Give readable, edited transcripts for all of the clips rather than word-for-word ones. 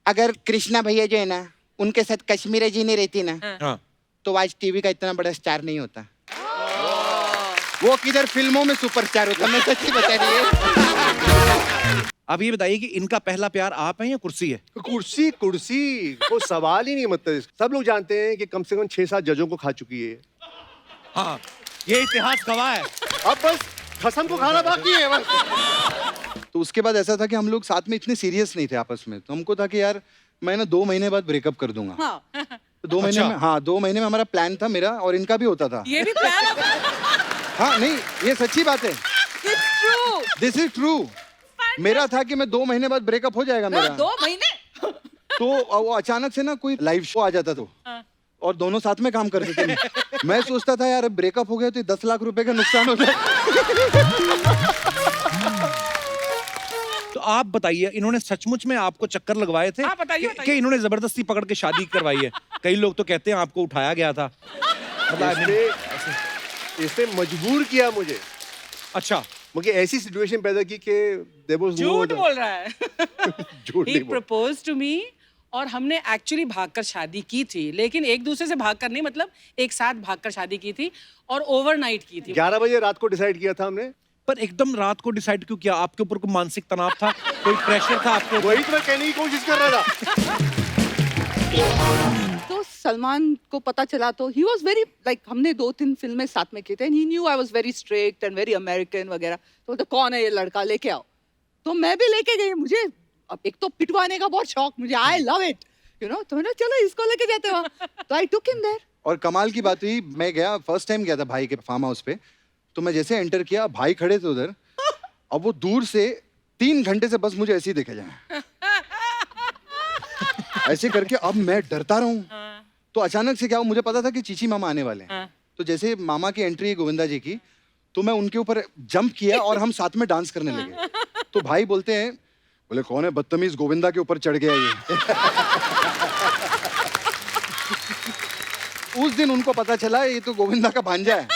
अगर कृष्णा भैया जो है ना उनके साथ कश्मीरी जी नहीं रहती ना हाँ। तो आज टीवी का इतना बड़ा स्टार नहीं होता। वो किधर फिल्मों में सुपरस्टार होता, मैं सच्ची बता रही है। अब ये बताइए कि इनका पहला प्यार आप हैं या कुर्सी है? कुर्सी कुर्सी वो सवाल ही नहीं, मतलब सब लोग जानते हैं कि कम से कम 6-7 जजों को खा चुकी है। हाँ, ये इतिहास गवाह है। अब बस कसम को खाना बाकी है बस। तो उसके बाद ऐसा था कि हम लोग साथ में इतने सीरियस नहीं थे आपस में, तो हमको था कि यार मैं ना 2 महीने बाद ब्रेकअप कर दूंगा। हाँ। तो 2 महीने में, हाँ 2 महीने में हमारा प्लान था, मेरा और इनका भी होता था। ये भी प्लान होगा। हाँ नहीं, ये सच्ची बात है, It's true. This is true. मेरा था कि मैं 2 महीने बाद ब्रेकअप हो जाएगा मेरा। 2 महीने? तो वो अचानक से ना कोई लाइव शो आ जाता तो और दोनों साथ में काम करते थे। मैं सोचता था यार ब्रेकअप हो गया तो 10 लाख रुपए का नुकसान हो जाए। तो आप बताइए, इन्होंने सचमुच में आपको चक्कर लगवाए थे? हाँ, बताइए, कि बताइए। इन्होंने जबरदस्ती पकड़ के शादी करवाई है? कई लोग तो कहते हैं आपको उठाया गया था। इसने मजबूर किया मुझे, अच्छा, मुझे ऐसी सिचुएशन पैदा की कि there was no झूठ other- बोल रहा है। झूठ He नहीं बोल। proposed to me और हमने एक्चुअली भागकर शादी की थी, लेकिन एक दूसरे से भागकर नहीं, मतलब एक साथ भागकर शादी की थी और ओवरनाइट की थी। 11 बजे रात को डिसाइड किया था हमने। पर एकदम रात को डिसाइड क्यों किया? आपके ऊपर कोई मानसिक तनाव था, कोई प्रेशर था आपको? वही तो मैं कहने की कोशिश कर रहा था। तो सलमान को पता चला तो ही वॉज वेरी लाइक, हमने 2-3 फिल्में साथ में की थे, ही new I was very strict and very American वगैरह। तो कौन है ये लड़का, लेके आओ। तो मैं भी लेके गई, मुझे अब एक तो पिटवाने का बहुत शौक मुझे, I love it you know. तो मैंने चलो इसको लेके जाते वहाँ, तो आई टुक हिम देयर। और कमाल की बात हुई, मैं गया, फर्स्ट टाइम गया था भाई के फार्म हाउस पे, तो मैं जैसे एंटर किया भाई खड़े थे उधर, अब वो दूर से 3 घंटे से बस मुझे ऐसे ही देखे जाए ऐसे करके। अब मैं डरता रहा हूँ, तो अचानक से क्या हुआ, मुझे पता था कि चीची मामा आने वाले हैं। तो जैसे मामा की एंट्री है गोविंदा जी की, तो मैं उनके ऊपर जंप किया और हम साथ में डांस करने लगे। तो भाई बोलते हैं, बोले कौन है बदतमीज, गोविंदा के ऊपर चढ़ गया ये। उस दिन उनको पता चला ये तो गोविंदा का भांजा है।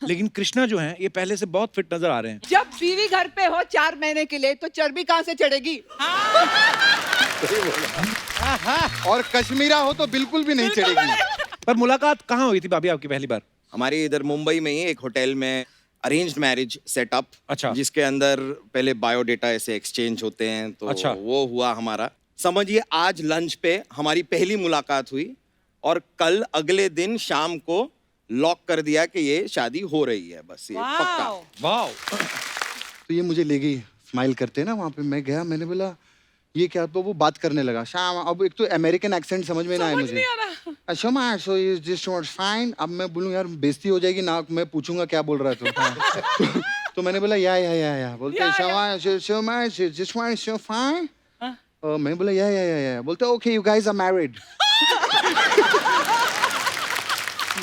लेकिन कृष्णा जो है ये पहले से बहुत फिट नजर आ रहे हैं। जब बीवी घर पे हो 4 महीने के लिए तो चर्बी कहाँ से चढ़ेगी? और कश्मीरा हो तो बिल्कुल भी नहीं चढ़ेगी। पर मुलाकात कहाँ हुई थी भाभी आपकी पहली बार? हमारे इधर मुंबई में ही एक होटल में अरेंज्ड मैरिज सेटअप, अच्छा। जिसके अंदर पहले बायोडेटा ऐसे एक्सचेंज होते हैं, तो अच्छा। वो हुआ हमारा। समझिए आज लंच पे हमारी पहली मुलाकात हुई और कल अगले दिन शाम को लॉक कर दिया कि ये शादी हो रही है, बस ये पक्का। वाओ। वाह। तो ये मुझे ले गई, स्माइल करते हैं ना वहाँ पे। मैं गया, मैंने बोला ये क्या, तो वो बात करने लगा शाम। अब एक तो अमेरिकन एक्सेंट समझ में ना आए मुझे। Shama so is this not fine. अब मैं बोलूँ यार बेइज्जती हो जाएगी ना, मैं पूछूंगा क्या बोल रहा है तो मैंने बोला या बोलते Shama Shama this one is so fine. मैं बोला या बोलते okay you guys are married.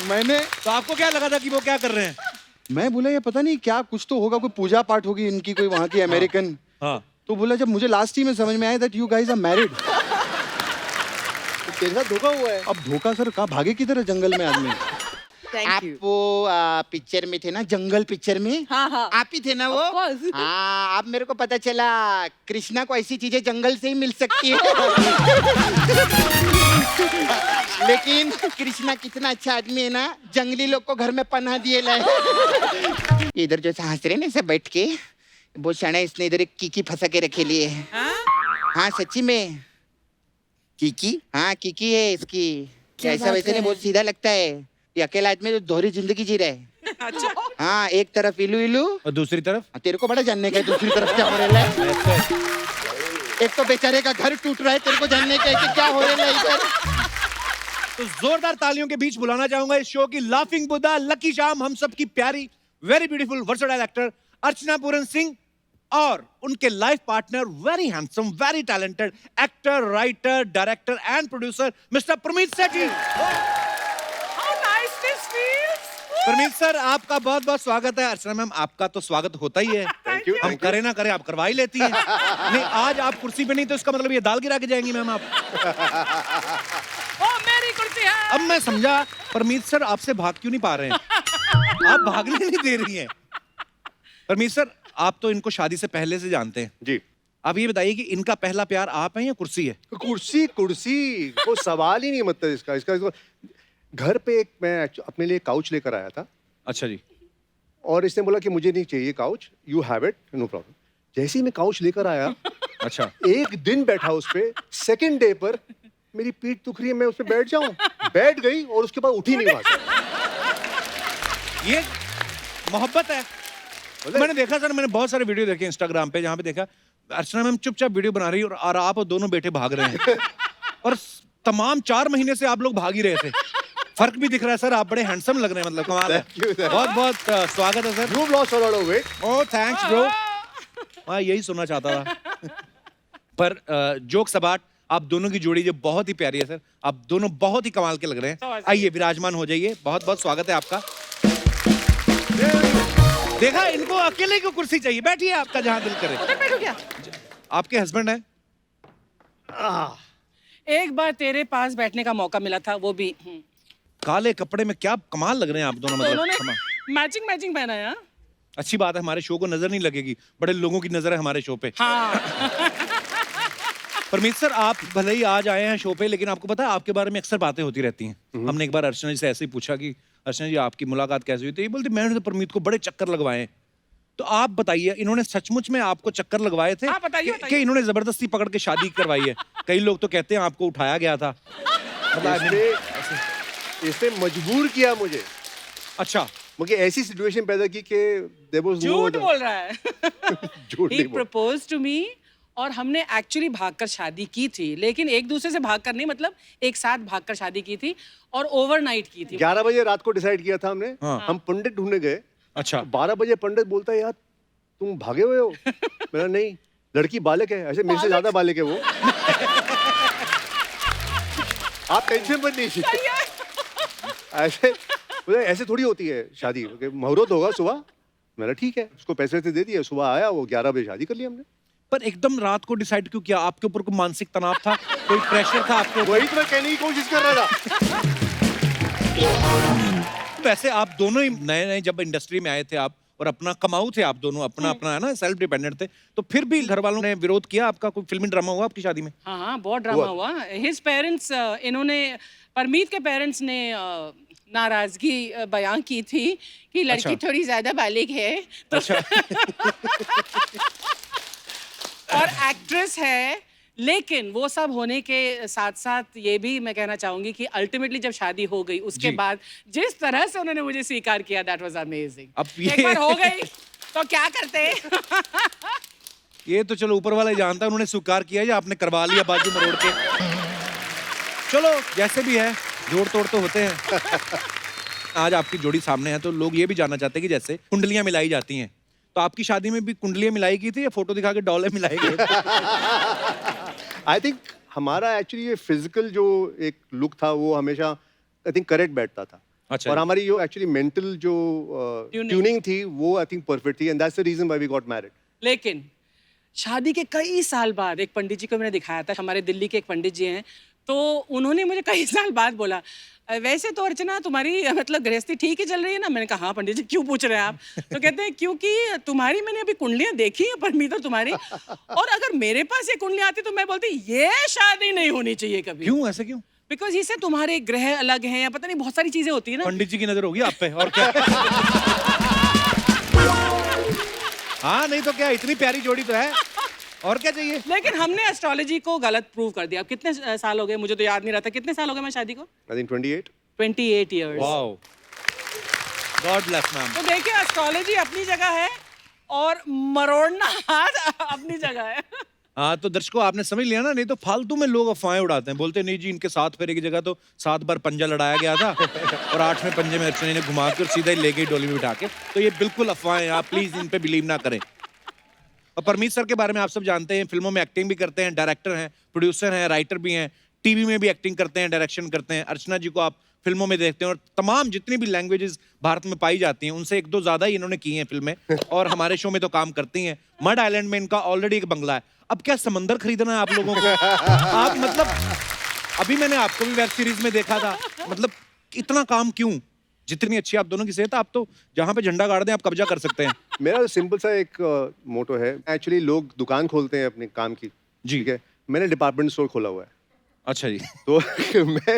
मैंने तो आपको क्या लगा था कि वो क्या कर रहे हैं? मैं बोला ये पता नहीं क्या, कुछ तो होगा, कोई पूजा पाठ होगी इनकी, कोई वहाँ की अमेरिकन। हाँ। तो बोला जब मुझे लास्ट ही में समझ में आया that you guys are married. तेरे साथ धोखा हुआ है। अब धोखा सर, कहाँ भागे किधर है जंगल में आदमी। थैंक आप यू। वो पिक्चर में थे ना, जंगल पिक्चर में? हाँ, हाँ। आप ही थे ना वो? Of course. हाँ, अब मेरे को पता चला कृष्णा को ऐसी चीजें जंगल से ही मिल सकती है। लेकिन कृष्णा कितना अच्छा आदमी है ना, जंगली लोग को घर में पनाह दिए लाए। इधर जो हंस रहे ना सब बैठ के, वो शाना इसने इधर एक कीकी फंसा के रखे लिए है। हाँ सच्ची में कीकी, हाँ कीकी है इसकी। ऐसा वैसे नहीं, बहुत सीधा लगता है। ये अकेला आदमी जो दोहरी जिंदगी जी रहा है। अच्छा। हाँ, एक तरफ इलू इलू, और दूसरी तरफ तेरे को बड़ा जानने का है दूसरी तरफ क्या हो रहा है। एक तो बेचारे का घर टूट रहा है, तेरे को जानने का है कि क्या हो रहा है इधर। तो जोरदार तालियों के बीच बुलाना चाहूंगा इस शो की लाफिंग बुद्धा, लकी शाम, हम सब की प्यारी, very beautiful versatile actor Archana Puran Singh और उनके life partner, very handsome, very talented actor, writer, director and producer mister Parmeet Sethi. How nice this feels. Parmeet sir, आपका बहुत बहुत स्वागत है। अर्चना मैम, आपका तो स्वागत होता ही है। Thank you. हम करें ना करें, आप करवा ही लेती हैं। नहीं, आज आप कुर्सी पे नहीं तो इसका मतलब ये दाल गिरा के जाएंगी मैम आप। ओ मेरी कुर्सी है। अब मैं समझा परमीत सर आपसे भाग क्यों नहीं पा रहे हैं। आप भागने नहीं दे रही हैं। परमीत सर, आप तो इनको शादी से पहले से जानते हैं। जी। अब ये बताइए कि इनका पहला प्यार आप हैं या कुर्सी है? कुर्सी कुर्सी को सवाल ही नहीं मतलब इसका घर पे एक मैं अपने लिए काउच लेकर आया था अच्छा जी। और इसने बोला कि मुझे नहीं चाहिए couch, you have it, no problem. जैसे ही मैं काउच लेकर आया अच्छा। एक दिन बैठा उस पे, सेकंड डे पर मेरी पीठ दुख रही है, मैं उस पे बैठ जाऊं, बैठ गई और उसके बाद उठी नहीं वहां से। ये मोहब्बत है। मैंने देखा सर, मैंने बहुत सारे वीडियो देखे इंस्टाग्राम पे जहाँ पे देखा अर्चना मैम चुपचाप वीडियो बना रही है और आप और दोनों बेटे भाग रहे हैं और तमाम 4 महीने से आप लोग भाग ही रहे थे। फर्क भी दिख रहा है सर, आप बड़े हैंडसम लग रहे हैं, मतलब कमाल है। Thank you, sir. बहुत बहुत स्वागत है sir. You've lost a lot of weight. Oh thanks bro. मैं यही सुनना चाहता था। पर जोक्स अबाउट, आप दोनों की जोड़ी जो बहुत ही प्यारी है सर, आप दोनों बहुत ही कमाल के लग रहे हैं। आइए विराजमान हो जाइए, बहुत बहुत स्वागत है आपका। देखा, इनको अकेले को कुर्सी चाहिए, बैठिए आपका जहां दिल करे। उधर बैठो क्या? आपके हस्बैंड है? एक बार तेरे पास बैठने का मौका मिला था, वो भी काले कपड़े में क्या कमाल लग रहे हैं आप दोनों, दोनों ने मतलब मैचिंग पहना है। हाँ? अच्छी बात है, हमारे शो को नजर नहीं लगेगी, बड़े लोगों की नजर है हमारे शो पे। हाँ। परमीत सर, आप भले ही आज आए हैं शो पे, लेकिन आपको पता है आपके बारे में अक्सर बातें होती रहती हैं। हमने एक बार अर्चना जी से ऐसे ही पूछा कि अर्चना जी आपकी मुलाकात कैसे हुई, तो ये बोलती मैंने तो परमीत को बड़े चक्कर लगवाए हैं। तो आप बताइए, इन्होंने सचमुच में आपको चक्कर लगवाए थे हाँ, बताइए, कि इन्होंने जबरदस्ती पकड़ के शादी करवाई है? कई लोग तो कहते हैं आपको उठाया गया था। इसने मजबूर किया मुझे। अच्छा, मुझे ऐसी सिचुएशन पैदा की कि there was no झूठ other- बोल रहा है। झूठ He नहीं बोल। proposed to me और हमने एक्चुअली भागकर शादी की थी, लेकिन एक दूसरे से भागकर नहीं, मतलब एक साथ भागकर शादी की थी और ओवरनाइट की थी। 11 बजे रात को डिसाइड किया था हमने। हाँ। हम पंडित ढूंढने गए। अच्छा। 12 बजे पंडित बोलता है यार तुम भागे हुए हो। मेरा नहीं, लड़की बालक है, ऐसे मेरे से ज्यादा बालक है वो। आप टेंशन मत लीजिए। ऐसे ऐसे थोड़ी होती है शादी। मुहूर्त होगा सुबह, मेरा ठीक है, उसको पैसे दे दिए, सुबह आया, वो 11 बजे शादी कर ली हमने। पर एकदम रात को डिसाइड क्यों किया? आपके ऊपर कोई मानसिक तनाव था, कोई प्रेशर था आपको? वही तो मैं कहने की कोशिश कर रहा था। वैसे आप दोनों ही नए नए जब इंडस्ट्री में आए थे आप, और अपना कमाऊ थे आप दोनों, अपना अपना है ना, सेल्फ डिपेंडेंट थे, तो फिर भी घर वालों ने विरोध किया आपका? कोई फिल्मी ड्रामा हुआ आपकी शादी में? हाँ हाँ, बहुत ड्रामा हुआ। हिज पेरेंट्स, इन्होंने, परमीत के पेरेंट्स ने नाराजगी बयां की थी कि लड़की अच्छा। थोड़ी ज्यादा बालिग है तो अच्छा। और एक्ट्रेस है। लेकिन वो सब होने के साथ साथ ये भी मैं कहना चाहूंगी कि अल्टीमेटली जब शादी हो गई उसके जी। बाद जिस तरह से उन्होंने मुझे स्वीकार किया, दैट वाज अमेजिंग। अब ये- एक बार हो गई तो क्या करते। ये तो चलो ऊपर वाला ही जानता है, उन्होंने स्वीकार किया या आपने करवा लिया बाजू मरोड़ के? चलो जैसे भी है, जोड़ तोड़ तो होते हैं। आज आपकी जोड़ी सामने है तो लोग ये भी जानना चाहते हैं कि जैसे कुंडलियां मिलाई जाती हैं, तो आपकी शादी में भी कुंडलियां मिलाई गई थी या फोटो दिखा के डॉलर मिलाई गई? आई थिंक हमारा एक्चुअली ये फिजिकल जो एक लुक था वो हमेशा आई थिंक करेक्ट बैठता था। अच्छा। और हमारी जो एक्चुअली मेंटल जो ट्यूनिंग थी वो आई थिंक परफेक्ट थी, and that's the reason why we got married. लेकिन शादी के कई साल बाद एक पंडित जी को मैंने दिखाया था, हमारे दिल्ली के एक पंडित जी हैं, तो उन्होंने मुझे कई साल बाद बोला, वैसे तो अर्चना तुम्हारी मतलब गृहस्थी ठीक ही चल रही है ना? मैंने कहा हाँ पंडित जी, क्यों पूछ रहे हैं आप? तो कहते हैं क्योंकि तुम्हारी मैंने अभी कुंडलियां देखी हैं परमीत और तुम्हारी, और अगर मेरे पास ये कुंडलियां आती तो मैं बोलती ये शादी नहीं होनी चाहिए कभी। क्यों, ऐसे क्यों? बिकॉज इससे तुम्हारे ग्रह अलग हैं या पता नहीं बहुत सारी चीजें होती है ना। पंडित जी की नजर होगी आप पे, और क्या? हाँ नहीं तो क्या, इतनी प्यारी जोड़ी तो है, और क्या चाहिए? लेकिन हमने एस्ट्रोलॉजी को गलत प्रूव कर दिया। अब कितने साल हो गए, मुझे तो याद नहीं रहता, कितने साल हो गए मैं शादी को? I think 28। 28 years. Wow, God bless ma'am. तो देखिए, एस्ट्रोलॉजी अपनी जगह है और मरोड़ना हाथ अपनी जगह है। हाँ तो दर्शकों आपने समझ लिया ना, नहीं तो फालतू में लोग अफवाहें उड़ाते हैं, बोलते हैं नहीं जी इनके 7 फेरे की जगह तो 7 बार पंजा लड़ाया गया था और 8वें पंजे में अर्चना ने घुमा के और सीधा ही ले गई डोली में बिठा के। तो ये बिल्कुल अफवाहें हैं, आप प्लीज इन पे बिलीव ना करें। और परमीत सर के बारे में आप सब जानते हैं, फिल्मों में एक्टिंग भी करते हैं, डायरेक्टर हैं, प्रोड्यूसर हैं, राइटर भी हैं, टीवी में भी एक्टिंग करते हैं, डायरेक्शन करते हैं। अर्चना जी को आप फिल्मों में देखते हैं और तमाम जितनी भी लैंग्वेजेस भारत में पाई जाती हैं उनसे 1-2 ज्यादा ही इन्होंने की हैं फिल्में, और हमारे शो में तो काम करती हैं। मड आइलैंड में इनका ऑलरेडी एक बंगला है, अब क्या समंदर खरीदना है आप लोगों को? आप मतलब अभी मैंने आपको भी वेब सीरीज में देखा था, मतलब इतना काम क्यों? जितनी अच्छी आप दोनों की सेहत, आप तो जहाँ पे झंडा गाड़ दें आप कब्जा कर सकते हैं। मेरा सिंपल सा एक मोटो है, एक्चुअली लोग दुकान खोलते हैं अपने काम की, जी। ठीक है, मैंने डिपार्टमेंट स्टोर खोला हुआ है। अच्छा जी। तो मैं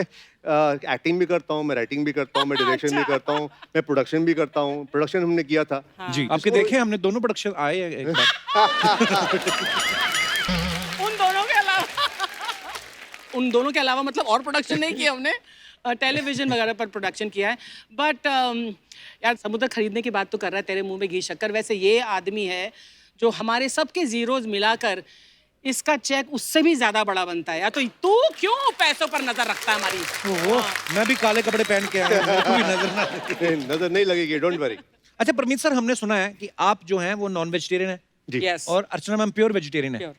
एक्टिंग भी करता हूँ, मैं राइटिंग भी करता हूँ, मैं डायरेक्शन भी करता हूँ, मैं प्रोडक्शन भी करता हूँ। प्रोडक्शन हमने किया था। जी, आपके देखे हमने दोनों प्रोडक्शन आए हैं एक बार। उन दोनों के अलावा मतलब और प्रोडक्शन नहीं किया हमने, टेलीविजन वगैरह पर प्रोडक्शन किया है। बट यार समुद्र खरीदने की बात तो कर रहा है, तेरे मुंह में घी शक्कर। वैसे ये आदमी है जो हमारे सबके जीरोज मिलाकर इसका चेक उससे भी ज्यादा बड़ा बनता है। या तो तू क्यों पैसों पर नजर रखता है हमारी? ओहो, मैं भी काले कपड़े पहन के आया हूं, मेरे को भी नजर ना लगे। नजर नहीं लगेगी, डोंट वरी। अच्छा परमीत सर, हमने सुना है कि आप जो हैं वो नॉन वेजिटेरियन है जी। Yes. और अर्चना मैम प्योर वेजिटेरियन है। Pure.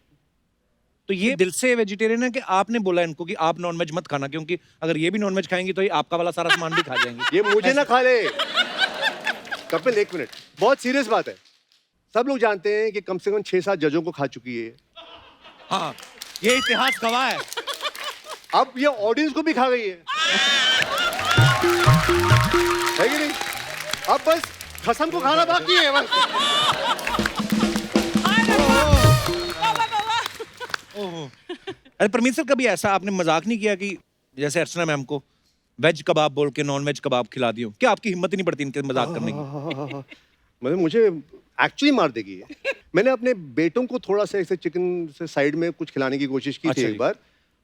तो ये दिल से वेजिटेरियन है कि आपने बोला इनको कि आप नॉन वेज मत खाना, क्योंकि अगर ये भी नॉन वेज खाएंगी तो ये आपका वाला सारा सामान भी खा जाएंगी? ये मुझे ना खा ले। कपिल एक मिनट, बहुत सीरियस बात है। सब लोग जानते हैं कि कम से कम 6-7 जजों को खा चुकी है। हाँ, ये इतिहास गवाह है। अब ये ऑडियंस को भी खा गई है कि नहीं? अब बस खसम को खाना बाकी है बस। ओहो। अरे परमीत सर, कभी ऐसा आपने मजाक नहीं किया कि जैसे अर्चना मैम को वेज कबाब बोल के नॉन वेज कबाब खिला दियो? क्या आपकी हिम्मत ही नहीं पड़ती इनके मजाक करने की? मतलब मुझे एक्चुअली मार देगी ये। मैंने अपने बेटों को थोड़ा सा ऐसे चिकन से साइड में कुछ खिलाने की कोशिश की अच्छा थी जी। एक बार,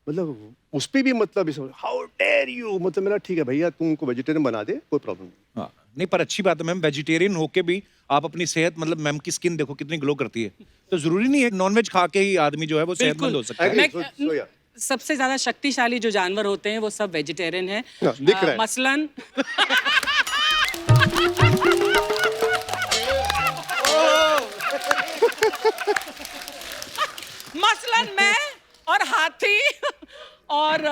मतलब उस पे भी मतलब हाउ डेयर यू, मतलब मेरा ठीक है भैया, तुम उनको वेजिटेरियन बना दे, कोई प्रॉब्लम नहीं। हाँ, नहीं पर अच्छी बात है मैम, वेजिटेरियन होके भी आप अपनी सेहत, मतलब मैम की स्किन देखो कितनी ग्लो करती है। तो जरूरी नहीं है नॉन वेज खा के ही आदमी जो है वो सेहतमंद हो सकता है। Agree, मैं- so yeah. सबसे ज्यादा शक्तिशाली जो जानवर होते हैं वो सब वेजिटेरियन है। हाँ, दिख रहा है। मसलन मसलन मैं और हाथी और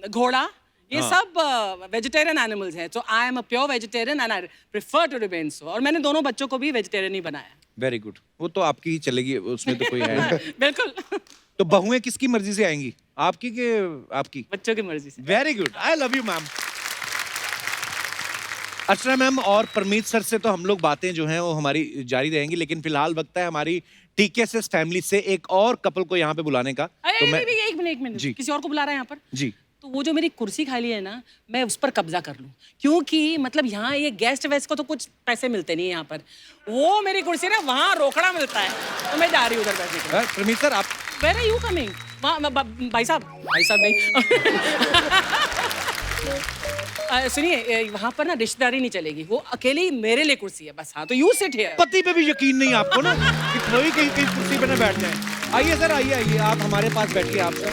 घोड़ा, ये सब वेजिटेरियन एनिमल्स हैं। तो I am a pure vegetarian and I prefer to remain so. और मैंने दोनों बच्चों को भी वेजिटेरियन ही बनाया। वेरी गुड, वो तो आपकी ही चलेगी, उसमें तो कोई है नहीं। बिल्कुल। तो बहुएं किसकी मर्जी से आएंगी, आपकी के आपकी? बच्चों की मर्जी से। Very good, I love you ma'am. Archana ma'am और परमीत सर से तो हम लोग बातें जो हैं वो हमारी जारी रहेंगी, लेकिन फिलहाल वक्त है हमारी टीकेएसएस फैमिली से एक और कपल को यहाँ पे बुलाने का। तो मैं एक मिनट जी। किसी और को बुला रहा है यहाँ पर? जी, तो वो जो मेरी कुर्सी खाली है ना, मैं उस पर कब्जा कर लूं, क्योंकि मतलब यहाँ ये गेस्ट वेस्ट को तो कुछ पैसे मिलते नहीं है यहाँ पर। वो मेरी कुर्सी ना वहाँ रोकड़ा मिलता है, तो मैं जा रही हूँ उधर बैठने के लिए। परमीत सर आप Where are you coming? भाई साहब नहीं। सुनिए, वहाँ पर ना रिश्तेदारी नहीं चलेगी, वो अकेली मेरे लिए कुर्सी है बस। हाँ, तो यू सिट हियर। पति पे भी यकीन नहीं आपको ना कि कोई कहीं कहीं कुर्सी पे ना बैठ जाए। आइए सर, आइए आप हमारे पास बैठिए आप सर।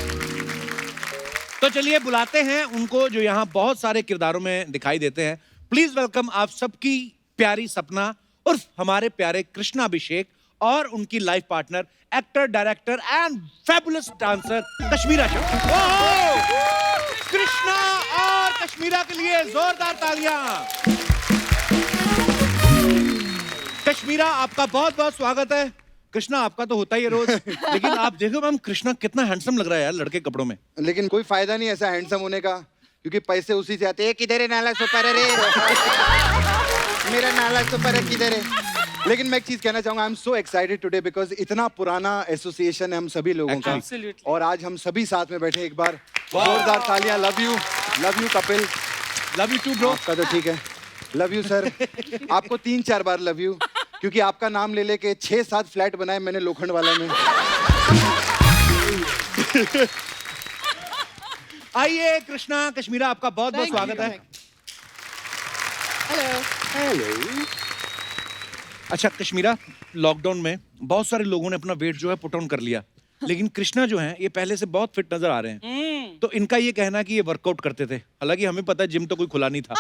तो चलिए बुलाते हैं उनको जो यहाँ बहुत सारे किरदारों में दिखाई देते हैं। प्लीज वेलकम आप सबकी प्यारी सपना उर्फ हमारे प्यारे कृष्णा अभिषेक और उनकी life partner, actor, director and fabulous dancer Kashmira Shah. Krishna और कश्मीरा के लिए जोरदार तालियां। कश्मीरा, आपका बहुत बहुत स्वागत है। कृष्णा, आपका तो होता ही है रोज, लेकिन आप देखो मैम, कृष्णा कितना हैंडसम लग रहा है यार लड़के कपड़ों में। लेकिन कोई फायदा नहीं ऐसा हैंडसम होने का, क्योंकि पैसे उसी से आते हैं। किधर है नाला सुपर है रे? मेरा नाला सुपर है, किधर है? लेकिन मैं एक चीज कहना चाहूंगा, आई am so excited today because इतना पुराना एसोसिएशन है हम सभी लोगों का, Absolutely. और आज हम सभी साथ में बैठे। एक बार जोरदार तालियां। Love you Kapil. Love you too bro. आपका तो ठीक है, लव यू सर। आपको 3-4 बार लव यू, क्योंकि आपका नाम ले लेके 6-7 फ्लैट बनाए मैंने लोखंड वाला में। आइए कृष्णा, कश्मीरा, आपका बहुत बहुत स्वागत है। हेलो। अच्छा कश्मीरा, लॉकडाउन में बहुत सारे लोगों ने अपना वेट जो है पुट ऑन कर लिया, लेकिन कृष्णा जो है ये पहले से बहुत फिट नजर आ रहे हैं। तो इनका ये कहना है कि ये वर्कआउट करते थे, हालांकि हमें पता है जिम तो कोई खुला नहीं था।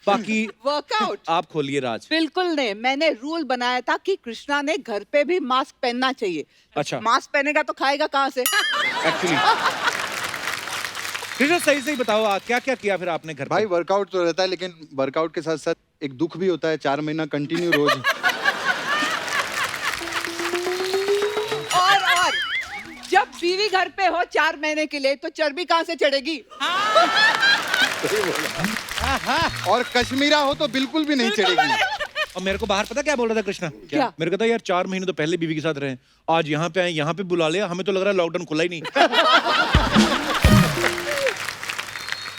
बाकी वर्कआउट आप खोलिए राज। बिल्कुल नहीं, मैंने रूल बनाया था कि कृष्णा ने घर पे भी मास्क पहनना चाहिए। अच्छा। मास्क पहनेगा तो खाएगा कहाँ से? एक्चुअली कृष्णा, सही सही बताओ क्या क्या किया फिर आपने घर पे? भाई वर्कआउट तो रहता है, लेकिन वर्कआउट के साथ साथ एक दुख भी होता है। 4 महीना कंटिन्यू रोज। और जब बीवी घर पे हो 4 महीने के लिए, तो चर्बी कहाँ से चढ़ेगी? और कश्मीरा हो तो बिल्कुल भी नहीं चढ़ेगी। और मेरे को बाहर पता क्या बोल रहा था कृष्णा? क्या? मेरे को था यार 4 महीने तो पहले बीवी के साथ रहे, आज यहाँ पे आए, यहाँ पे बुला लिया, हमें तो लग रहा है लॉकडाउन खुला ही नहीं।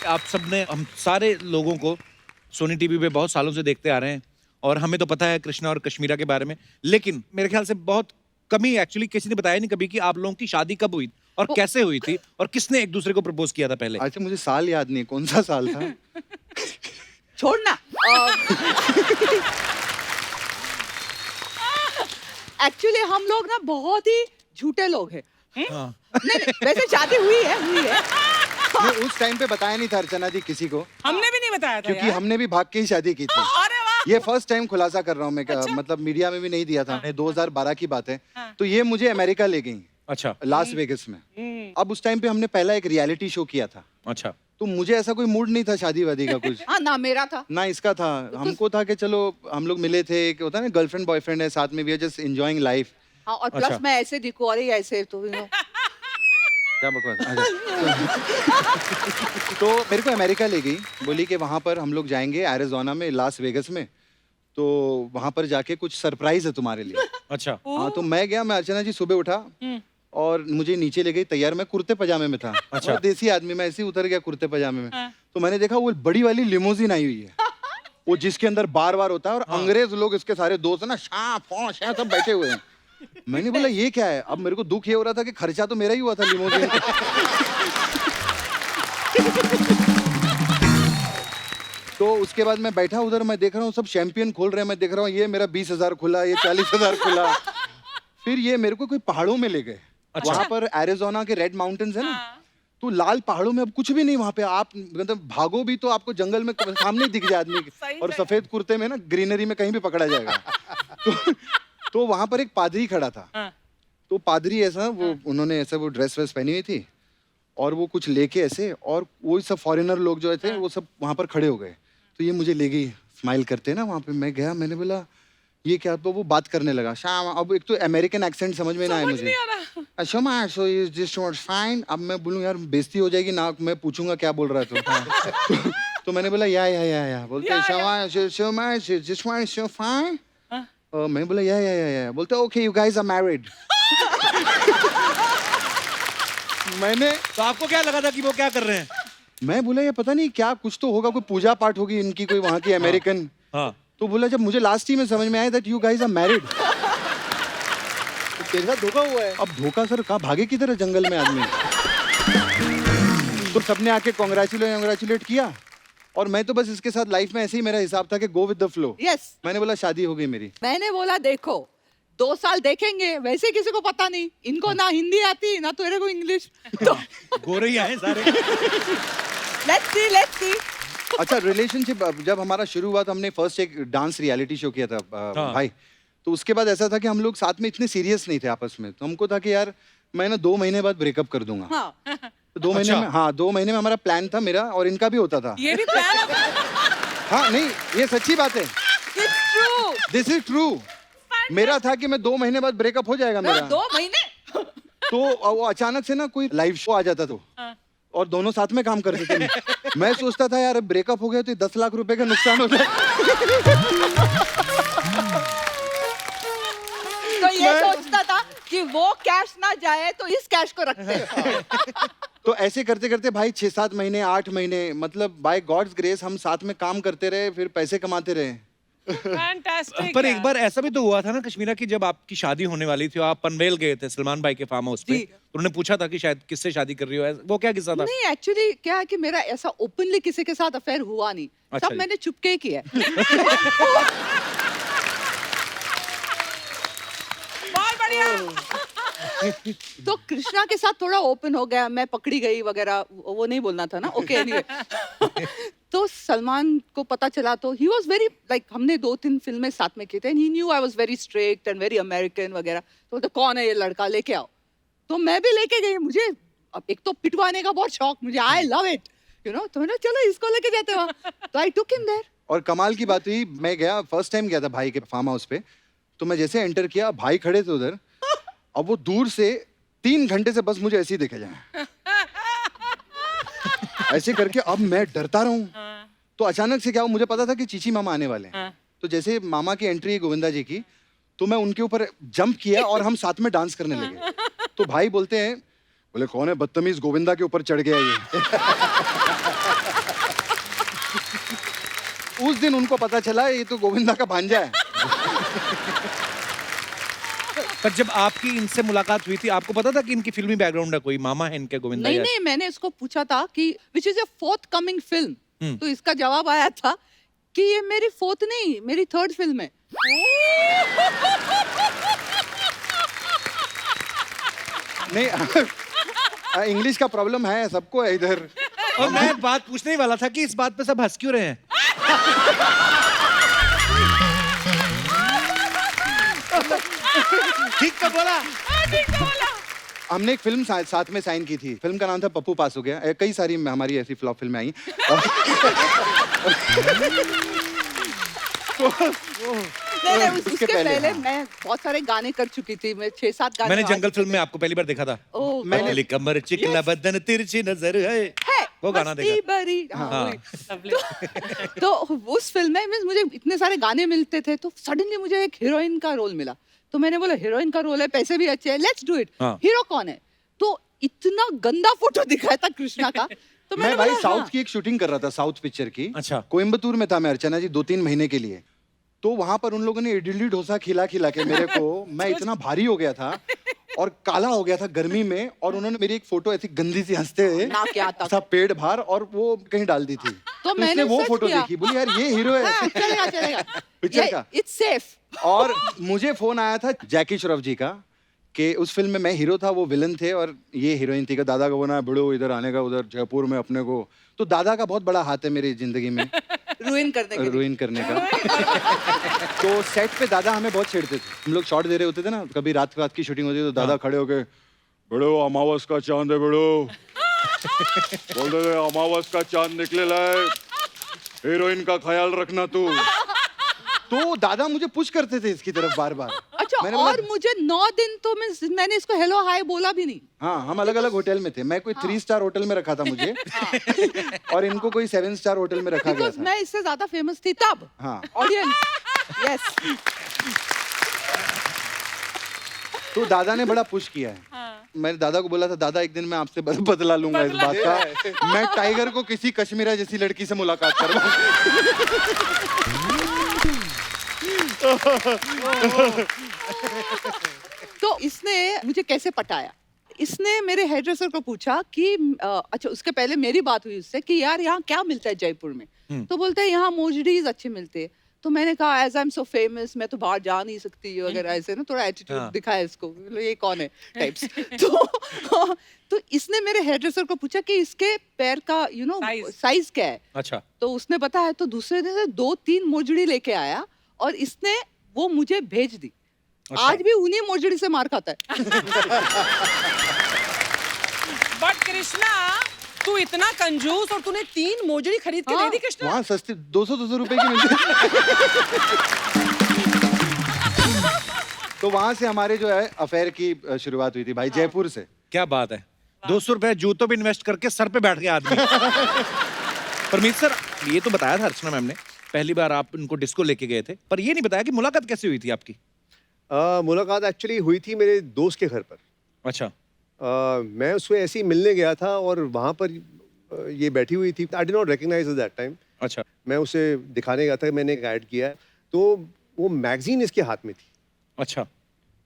आप सबने, हम सारे लोगों को सोनी टीवी पे बहुत सालों से देखते आ रहे हैं और हमें तो पता है कृष्णा और कश्मीरा के बारे में, लेकिन मेरे ख्याल से बहुत कमी एक्चुअली किसी ने बताया नहीं कभी कि आप लोगों की शादी कब हुई और कैसे हुई थी और किसने एक दूसरे को प्रपोज किया था पहले। अच्छा मुझे साल याद नहीं कौन सा साल था। छोड़ना। एक्चुअली हम लोग ना बहुत ही झूठे लोग हैं। हाँ। नहीं, वैसे शादी हुई है। नहीं, उस टाइम पे बताया नहीं था अर्चना जी किसी को, हमने भी नहीं बताया था क्योंकि यार। हमने भी भाग के ही शादी की थी। अरे वाह। ये फर्स्ट टाइम खुलासा कर रहा हूँ मैं, मतलब मीडिया में भी नहीं दिया था। 2012 की बात है। हाँ। तो ये मुझे अमेरिका ले गई, अच्छा लास वेगस में। अब उस टाइम पे हमने पहला एक रियलिटी शो किया था, अच्छा। तो मुझे ऐसा कोई मूड नहीं था शादी वादी का कुछ। हाँ ना, मेरा था। ना इसका था, हमको था कि चलो हम लोग मिले थे, एक होता है ना गर्लफ्रेंड बॉयफ्रेंड है साथ में, we are just enjoying life. हाँ, और प्लस अच्छा। मैं ऐसे दिखूं, अरे ऐसे तो क्या बकवास। तो मेरे को अमेरिका ले गई, बोली कि वहाँ पर हम लोग जाएंगे एरिज़ोना में, लास वेगस में, तो वहाँ पर जाके कुछ सरप्राइज है तुम्हारे लिए। अच्छा हाँ, तो मैं गया, मैं अर्चना जी सुबह उठा और मुझे नीचे ले गई तैयार, मैं कुर्ते पजामे में था। अच्छा। और देसी आदमी, मैं ऐसे ही उतर गया कुर्ते पजामे में। तो मैंने देखा वो बड़ी वाली लिमोजिन आई हुई है, वो जिसके अंदर बार बार होता है, और अंग्रेज लोग इसके सारे दोस्त है ना, शाह फौश हैं, सब बैठे हुए हैं। मैंने बोला ये क्या है? अब मेरे को दुख ये हो रहा था कि खर्चा तो मेरा ही हुआ था लिमोजिन। तो उसके बाद मैं बैठा उधर, मैं देख रहा हूँ सब चैंपियन खोल रहे हैं, मैं देख रहा हूँ ये मेरा 20,000 खुला, ये 40,000 खुला। फिर ये मेरे को कोई पहाड़ों में ले गए। अच्छा। वहां पर एरिज़ोना के रेड माउंटेन्स है ना, तो लाल पहाड़ों में अब कुछ भी नहीं वहां पे, आप मतलब भागो भी तो आपको जंगल में सामने दिख जाए आदमी, और सफेद कुर्ते में ना ग्रीनरी में कहीं भी पकड़ा जाएगा। तो वहां पर एक पादरी खड़ा था। तो पादरी ऐसा वो उन्होंने ऐसा वो ड्रेस वेस पहनी हुई थी और वो कुछ लेके ऐसे, और वो सब फॉरेनर लोग जो थे वो सब वहां पर खड़े हो गए। तो ये मुझे ले गई स्माइल करते ना वहां पे, मैं गया, मैंने बोला ये क्या? तो वो बात करने लगा शाम, अब एक तो अमेरिकन एक्सेंट समझ में ना आए मुझे। अच्छा मैं सो इज दिस नॉट फाइन। अब मैं बोलूं यार बेइज्जती हो जाएगी ना, मैं पूछूंगा क्या बोल रहा है। तो मैंने बोला या बोलते Shama this one is so fine. मैं बोला या बोलते okay you guys are married. मैंने, तो आपको क्या लगा था कि वो क्या कर रहे हैं? मैं बोला ये पता नहीं क्या, कुछ तो होगा, कोई पूजा पाठ होगी इनकी, कोई वहां की अमेरिकन। हाँ। तो बोला जब मुझे लास्ट ही में समझ में आया that you guys are married. तेरे साथ धोखा हुआ है। अब धोखा सर, कहाँ भागे किधर है जंगल में आदमी। तो सबने आके कांग्रेचुलेट किया, और मैं तो बस इसके साथ लाइफ में ऐसे ही मेरा हिसाब था कि go with the flow. Yes. मैंने बोला शादी हो गई मेरी। मैंने बोला देखो 2 साल देखेंगे, वैसे किसी को पता नहीं, इनको ना हिंदी आती ना तेरे को इंग्लिश, तो गोरे ही आए सारे। Let's see. अच्छा रिलेशनशिप जब हमारा शुरू हुआ तो हमने फर्स्ट एक डांस रियलिटी शो किया था भाई। तो उसके बाद ऐसा था कि हम लोग साथ में इतने सीरियस नहीं थे आपस में, तो हमको था कि यार मैं ना 2 महीने बाद ब्रेकअप कर दूंगा। हाँ। तो 2 महीने में, हाँ 2 महीने में हमारा प्लान था, मेरा और इनका भी होता था। ये भी प्लान हाँ नहीं ये सच्ची बात है, It's true. This is true. मेरा था कि मैं 2 महीने बाद ब्रेकअप हो जाएगा मेरा। 2 महीने। तो वो अचानक से ना कोई लाइव शो आ जाता तो, और दोनों साथ में काम करते थे। मैं सोचता था यार ब्रेकअप हो गया तो 10 लाख रुपए का नुकसान हो जाए। तो ये सोचता था कि वो कैश ना जाए तो इस कैश को रखते हैं। तो ऐसे करते करते भाई 6-7 महीने 8 महीने, मतलब बाय गॉड्स ग्रेस हम साथ में काम करते रहे, फिर पैसे कमाते रहे। फैंटास्टिक। पर एक बार ऐसा भी तो हुआ था ना कश्मीरा की, जब आपकी शादी होने वाली थी, आप पनवेल गए थे सलमान भाई के फार्म हाउस पे, जी। तो उन्होंने पूछा था कि शायद किससे शादी कर रही हो, वो क्या किस्सा था? नहीं एक्चुअली क्या है कि मेरा ऐसा ओपनली किसी के साथ अफेयर हुआ नहीं। अच्छा सब जी। मैंने चुपके ही किया है। बहुत बढ़िया। तो कृष्णा के साथ थोड़ा ओपन हो गया, मैं पकड़ी गई वगैरह, वो नहीं बोलना था ना। Okay anyway. तो सलमान को पता चला तो ही वाज वेरी लाइक, हमने 2-3 फिल्में साथ में की थे, ही new I was very strict and very American वगैरह। तो बोलते कौन है ये लड़का, लेके आओ। तो मैं भी लेके गई, मुझे अब एक तो पिटवाने का बहुत शौक मुझे, I love it you know. तो मैंने चलो इसको लेके जाते वहाँ, तो आई टुक हिम देयर। और कमाल की बात हुई, मैं गया फर्स्ट टाइम गया था भाई के फार्म हाउस पे, तो मैं जैसे एंटर किया भाई खड़े थे उधर, अब वो दूर से 3 घंटे से बस मुझे ऐसे ही देखे जाए, ऐसे करके। अब मैं डरता रहूं, तो अचानक से क्या हुआ, मुझे पता था कि चीची मामा आने वाले हैं। हाँ। तो जैसे मामा की एंट्री है गोविंदा जी की, तो मैं उनके ऊपर जंप किया और हम साथ में डांस करने लगे। तो भाई बोलते हैं, बोले कौन है बदतमीज गोविंदा के ऊपर चढ़ गया ये। उस दिन उनको पता चला ये तो गोविंदा का भांजा है। पर जब आपकी इनसे मुलाकात हुई थी, आपको पता था कि इनकी फिल्मी बैकग्राउंड है, कोई मामा है इनके गोविंदा? नहीं या- नहीं, मैंने इसको पूछा था कि which is a fourth coming film, तो इसका जवाब आया था कि ये मेरी फोर्थ नहीं, मेरी थर्ड फिल्म है। नहीं इंग्लिश का प्रॉब्लम है, सबको है इधर। और मैं बात पूछने ही वाला था कि इस बात पे सब हंस क्यों रहे हैं? ठीक तो बोला। हमने एक फिल्म साथ में साइन की थी। फिल्म का नाम था पप्पू पास हो गया। कई सारी हमारी ऐसी फ्लॉप फिल्में आई। नहीं, उसके पहले मैं बहुत सारे गाने कर चुकी थी। मैं 6-7 गाने मैंने जंगल फिल्म में आपको पहली बार देखा था। ओह, पतली कमर चिकना बदन तिरछी नजर है, वो गाना मस्ती देखा। भरी, हाँ, हाँ। वही। तो उस फिल्म में means मुझे इतने सारे गाने मिलते थे, तो सडनली मुझे एक हीरोइन का रोल मिला। तो मैंने बोला हीरोइन का रोल है, पैसे भी अच्छे हैं, लेट्स डू इट। हाँ। हीरो कौन है? तो इतना गंदा फोटो दिखाया था कृष्णा का। तो मैं मैंने भाई बोला, साउथ हाँ। की एक शूटिंग कर रहा था, साउथ पिक्चर की। अच्छा। कोयम्बतूर में था मैं, अर्चना जी, 2-3 महीने के लिए। तो वहां पर उन लोगों ने इडली डोसा खिला खिला के मेरे को, मैं इतना भारी हो गया था और काला हो गया था गर्मी में, और उन्होंने मेरी एक फोटो ऐसी गंदी सी हंसते हुए नाक यहाँ तक। ऐसा पेट बाहर और वो कहीं डाल दी थी। तो मैंने इसने वो सच फोटो किया। देखी, बोली यार ये हीरो है। हाँ, चलेगा चलेगा। पिक्चर का। It's safe. और मुझे फोन आया था जैकी श्रॉफ जी का कि उस फिल्म में मैं हीरो था, वो विलन थे और ये हीरोइन थी। कि दादा को बोला बड़ो इधर आने का, उधर जयपुर में अपने को। तो दादा का बहुत बड़ा हाथ है मेरी जिंदगी में, रुइन करने के लिए। रुइन करने का। तो सेट पे दादा हमें बहुत छेड़ते थे। हम लोग शॉट दे रहे होते थे ना, कभी रात की शूटिंग होती थी, तो दादा खड़े होके, बड़ो अमावस का चांद है बड़ो। बोलते थे अमावस का चांद निकले लाए, हीरोइन का ख्याल रखना तू। तो दादा मुझे पुश करते थे इसकी तरफ बार बार। अच्छा, मैंने बोला- और मुझे 9 दिन तो मैंने इसको हेलो हाय बोला भी नहीं। हाँ, हम अलग अलग होटल में थे। मैं कोई 3 स्टार होटल में रखा था मुझे, और इनको कोई 7 स्टार होटल में रखा गया बिकॉज था। मैं इससे ज्यादा फेमस थी तब। हाँ। Audience, yes. तो दादा ने बड़ा पुश किया है। मैंने दादा को बोला था, दादा एक दिन मैं आपसे बदला लूंगा इस बात का। मैं टाइगर को किसी कश्मीरा जैसी लड़की से मुलाकात करवाऊंगा। तो इसने मुझे कैसे पटाया? इसने मेरे हेयरड्रेसर को पूछा कि अच्छा, उसके पहले मेरी बात हुई उससे कि यार यहाँ क्या मिलता है जयपुर में? तो बोलते हैं यहाँ मोजडीज अच्छे मिलते हैं। तो मैंने कहा as I am so famous, मैं तो बाहर जा नहीं सकती वगैरह, ऐसे ना थोड़ा एटीट्यूड हाँ। दिखाया इसको, मतलब ये कौन है टाइप्स। तो इसने मेरे हेयरड्रेसर को पूछा कि इसके पैर का Size. साइज क्या है? अच्छा। तो उसने बताया, तो दूसरे दिन से 2-3 मोजड़ी लेके आया और इसने वो मुझे भेज दी। अच्छा। आज भी उन्हीं मोजड़ी से मार खाता है। बट कृष्णा, तू इतना कंजूस और तूने 3 मोजड़ी खरीद के हाँ। दे दी कृष्णा। वहाँ सस्ती 200 रुपए की मिलती। तो वहां से हमारे जो है अफेयर की शुरुआत हुई थी भाई, जयपुर से। क्या बात है, 200 रुपए जूतों पे इन्वेस्ट करके सर पे बैठ गया आदमी। परमीत सर, ये तो बताया था अर्चना मैम ने, पहली बार आप उनको डिस्को लेके गए थे, पर ये नहीं बताया कि मुलाकात कैसे हुई थी आपकी? मुलाकात एक्चुअली हुई थी मेरे दोस्त के घर पर। अच्छा। मैं उससे ऐसे ही मिलने गया था और वहाँ पर ये बैठी हुई थी। I did not recognize that time. अच्छा। मैं उसे दिखाने गया था, मैंने एक ऐड किया है, तो वो मैगजीन इसके हाथ में थी। अच्छा।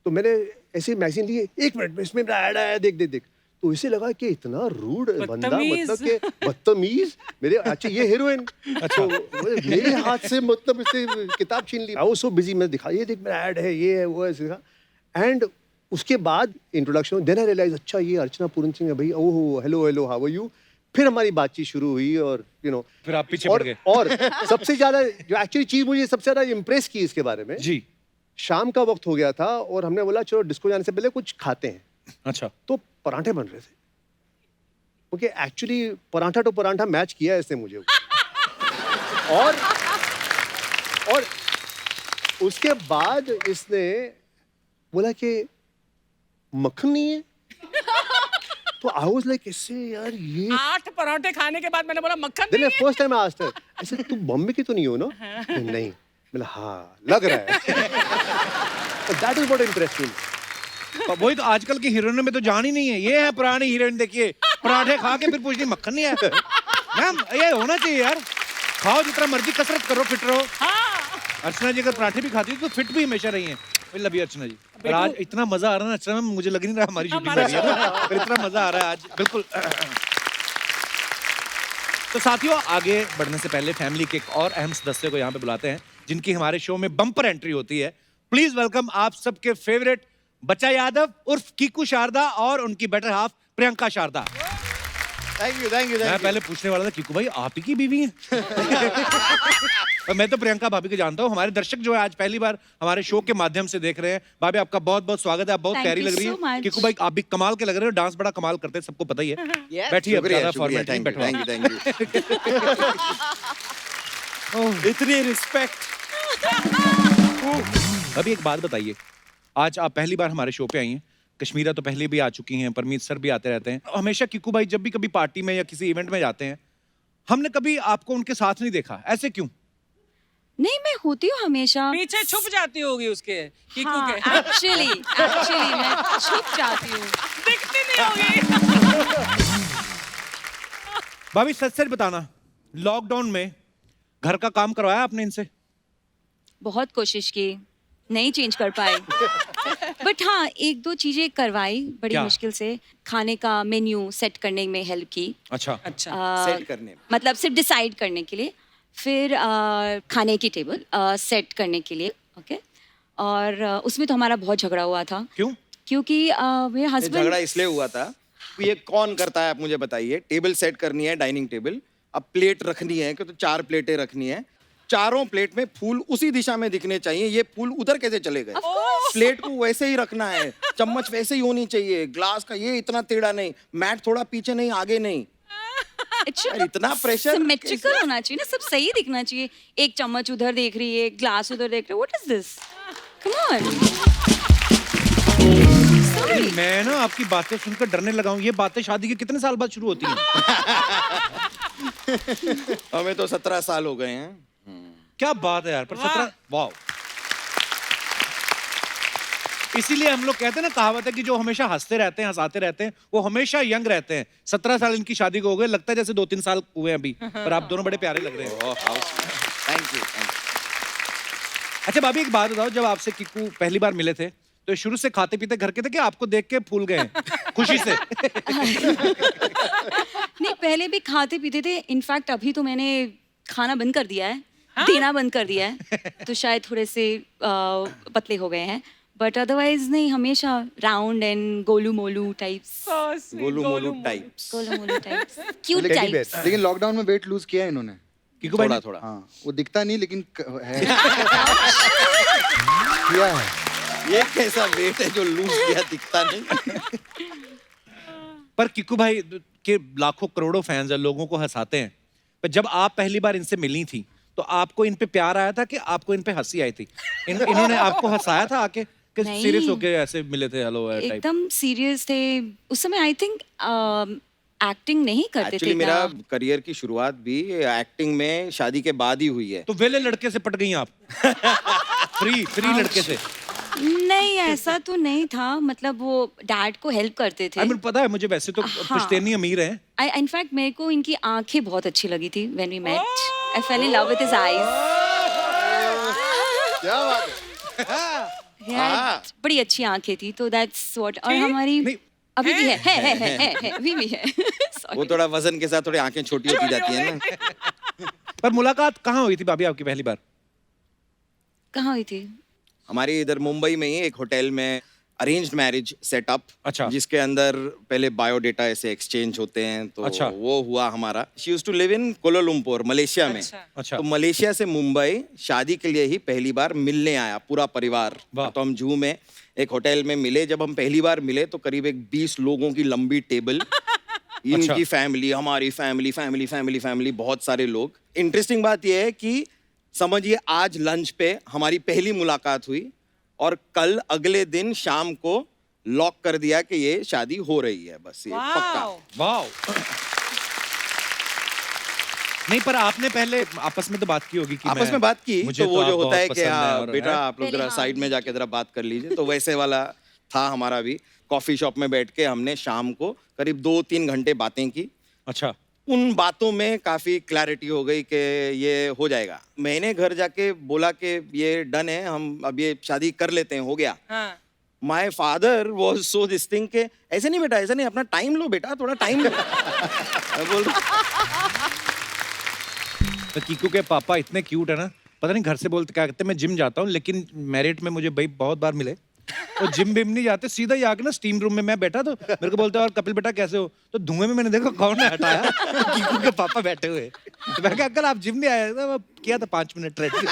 तो मैंने ऐसे मैगजीन लिए, 1 मिनट में इसमें ऐड आया, देख देख देख। तो इसे लगा कि इतना रूड बंदा, बदतमीज। मतलब कि बदतमीज। मेरे अच्छा ये हीरोइन, अच्छा मेरे हाथ से मतलब इसे किताब छीन ली। आई वाज सो बिजी, मैं दिखा, ये देख मेरा ऐड है, ये है, वो है, ऐसे दिखा। एंड उसके बाद इंट्रोडक्शन, देन आई रियलाइज अच्छा ये अर्चना पूरन सिंह है भाई। Oh hello hello, how are you? फिर हमारी बातचीत शुरू हुई और फिर आप पीछे पड़ गए। और सबसे ज्यादा जो एक्चुअली चीज मुझे सबसे ज्यादा इम्प्रेस की इसके बारे में, जी। शाम का वक्त हो गया था और हमने बोला चलो डिस्को जाने से पहले कुछ खाते हैं। अच्छा। तो पराठे बन रहे थे, क्योंकि actually paratha to paratha match किया है इसने मुझे। और उसके बाद इसने बोला कि मक्खन नहीं है। तो आई वाज लाइक इससे यार ये 8 पराठे खाने के बाद मैंने बोला मक्खन देन नहीं है। First time I asked her ऐसे तू बॉम्बे की तो नहीं हो ना नहीं मैंने हाँ लग रहा है that is what interest me वही तो आजकल की हीरोइनों में तो जान ही नहीं है। ये है पुरानी हीरोइन, देखिए पराठे खा के फिर पूछनी मक्खन नहीं है। मैम ये होना चाहिए यार, खाओ जितना मर्जी, कसरत करो, फिट रहो। अर्चना जी अगर पराठे भी खाती है तो फिट भी हमेशा रही हैं। लव यू अर्चना जी। पर आज इतना मजा आ रहा है ना अर्चना मैम, मुझे लग नहीं रहा हमारी शूटिंग कर रही है ना, पर इतना मजा आ रहा है आज बिल्कुल। तो साथियों आगे बढ़ने से पहले फैमिली के एक और अहम सदस्य को यहाँ पे बुलाते हैं जिनकी हमारे शो में बम्पर एंट्री होती है। प्लीज वेलकम आप सबके फेवरेट बच्चा यादव उर्फ कीकू शारदा और उनकी better half Priyanka Sharda. Thank you मैं पहले पूछने वाला था कीकू भाई आप ही की बीवी हैं? और मैं तो प्रियंका भाभी को जानता हूँ। हमारे दर्शक जो है आज पहली बार हमारे शो के माध्यम से देख रहे हैं। भाभी आपका बहुत बहुत स्वागत है, आप बहुत Thank प्यारी you लग रही so है। much. कीकू भाई आप भी कमाल के लग रहे हो, डांस बड़ा कमाल करते हैं, सबको पता ही है। बैठिए अब ज्यादा फॉर्मेट नहीं बैठो। इतनी रिस्पेक्ट। अभी एक बात बताइए, आज आप पहली बार हमारे शो पे आई हैं। कश्मीरा तो पहले भी आ चुकी हैं, परमीत सर भी आते रहते हैं। हमेशा कीकू भाई जब भी कभी पार्टी में या किसी इवेंट में जाते हैं, हमने कभी आपको उनके साथ नहीं देखा, ऐसे क्यों? नहीं, मैं होती हूँ हमेशा। पीछे छुप जाती होगी उसके कीकू हाँ, के। एक्चुअली मैं छुप जाती हूँ। दिखती नहीं होगी। भाभी सच सच बताना, लॉकडाउन में घर का काम करवाया आपने इनसे? बहुत कोशिश की, नहीं चेंज कर पाए। बट हाँ, एक दो चीजें करवाई बड़ी क्या? मुश्किल से। खाने का मेन्यू सेट करने में हेल्प की। अच्छा अच्छा। सेट करने में। मतलब सिर्फ डिसाइड करने के लिए, फिर खाने की टेबल सेट करने के लिए। ओके। और उसमें तो हमारा बहुत झगड़ा हुआ था, क्यों? क्योंकि मेरे हस्बैंड झगड़ा इसलिए हुआ था, ये कौन करता है आप मुझे बताइए। टेबल सेट करनी है, डाइनिंग टेबल, अब प्लेट रखनी है, तो 4 प्लेटें रखनी है। चारों प्लेट में फूल उसी दिशा में दिखने चाहिए, ये फूल उधर कैसे चले गए? प्लेट को वैसे ही रखना है, चम्मच वैसे ही होनी चाहिए, ग्लास का ये इतना टेढ़ा नहीं, मैट थोड़ा पीछे नहीं आगे नहीं। यार, इतना प्रेशर सिमेट्रिकल होना चाहिए ना, सब सही दिखना चाहिए। एक चम्मच उधर देख रही है, ग्लास उधर देख रही है, what is this? Come on. Sorry. मैं ना आपकी बातें सुनकर डरने लगा हूँ। ये बातें शादी के कितने साल बाद शुरू होती हैं? हमें तो 17 साल हो गए हैं। क्या बात है यार, पर 17 वाह। इसीलिए हम लोग कहते हैं ना, कहावत है कि जो हमेशा हंसते रहते हैं, हंसाते रहते हैं, वो हमेशा यंग रहते हैं। 17 साल इनकी शादी को हो गए, लगता है जैसे 2-3 साल हुए अभी। पर आप दोनों बड़े प्यारे लग रहे हैं। Thank you. अच्छा भाभी एक बात बताओ, जब आपसे कीकू पहली बार मिले थे तो शुरू से खाते पीते घर के थे कि आपको देख के फूल गए खुशी से? नहीं, पहले भी खाते पीते थे। इनफैक्ट अभी तो मैंने खाना बंद कर दिया है, देना बंद कर दिया है, तो शायद थोड़े से पतले हो गए हैं। बट अदरवाइज नहीं, हमेशा round and Golu Molu types. Golu Molu types. Golu Molu types, cute Teddy types. bear। लेकिन लॉकडाउन में वेट लूज किया है इन्होंने। कीकू भाई थोड़ा ने- थोड़ा। हाँ, वो दिखता नहीं लेकिन है। किया है। ये कैसा वेट है जो लूज किया दिखता नहीं? पर कीकू भाई के लाखों करोड़ों फैंस हैं, लोगों को हंसाते हैं। पर जब आप पहली बार इनसे मिली थी तो आपको इन पे प्यार आया था कि आपको इन पे हंसी आई थी? इन्होंने आपको हंसाया था आके कि नहीं। सीरियस होके ऐसे मिले थे हेलो टाइप? एकदम सीरियस थे उस समय। आई थिंक एक्टिंग नहीं करते एक्चुअली थे मेरा ना। करियर की शुरुआत भी एक्टिंग में शादी के बाद ही हुई है। तो वेले लड़के से पट गई आप? फ्री लड़के से? नहीं, ऐसा तो नहीं था। मतलब वो डैड को हेल्प करते थे। आई मीन पता है मुझे, वैसे तो पुश्तैनी अमीर है। इनफैक्ट मेरे को इनकी आंखें बहुत अच्छी लगी थी when we met. I fell in love with his eyes. क्या बात है? बड़ी अच्छी आंखें थी, तो दैट्स व्हाट। और हमारी नहीं। अभी भी है अभी भी है। वो थोड़ा वजन के साथ थोड़ी आंखें छोटी होती जाती है ना। पर मुलाकात कहाँ हुई थी भाभी आपकी पहली बार? कहाँ हुई थी? हमारी इधर मुंबई में ही एक होटल में अरेंज्ड मैरिज सेटअप, अच्छा। जिसके अंदर पहले बायोडेटा ऐसे एक्सचेंज होते हैं, तो अच्छा। वो हुआ हमारा। She used to live in Kuala Lumpur, Malaysia में। अच्छा। तो मलेशिया से मुंबई शादी के लिए ही पहली बार मिलने आया पूरा परिवार। वाह। तो हम जूहू में एक होटल में मिले। जब हम पहली बार मिले तो करीब एक 20 लोगों की लंबी टेबल, इनकी फैमिली, हमारी फैमिली, फैमिली फैमिली फैमिली, बहुत सारे लोग। इंटरेस्टिंग बात यह है कि समझिए आज लंच पे हमारी पहली मुलाकात हुई और कल अगले दिन शाम को लॉक कर दिया कि ये शादी हो रही है, बस ये पक्का। वाओ। नहीं, पर आपने पहले आपस में तो बात की होगी कि आपस में बात की मुझे तो वो आप जो होता बहुत है कि पसंद हाँ और बेटा है। आप लोग पहले जरा हाँ, साइड में जाके जरा बात कर लीजिए, तो वैसे वाला था हमारा भी। कॉफी शॉप में बैठ के हमने शाम को करीब 2-3 घंटे बातें की। अच्छा। उन बातों में काफी क्लैरिटी हो गई कि ये हो जाएगा। मैंने घर जाके बोला कि ये डन है, हम अब ये शादी कर लेते हैं, हो गया। हाँ। My father was so this thing के ऐसे नहीं बेटा, ऐसे नहीं, अपना टाइम लो बेटा, थोड़ा टाइम लो। मैं बोल तो कीकू के पापा इतने क्यूट है ना, पता नहीं घर से बोलते क्या कहते हैं, मैं जिम जाता हूँ, लेकिन मैरिट में मुझे भाई बहुत बार मिले और जिम भी नहीं जाते, सीधा ही आके ना स्टीम रूम में मैं बैठा तो मेरे को बोलते हैं और कपिल बेटा कैसे हो, तो धुएं में मैंने देखा कौन है हटाया, कीकू के पापा बैठे हुए। तो मैं कहा अंकल आप जिम नहीं आए थे, किया था 5 मिनट ट्रेडमिल।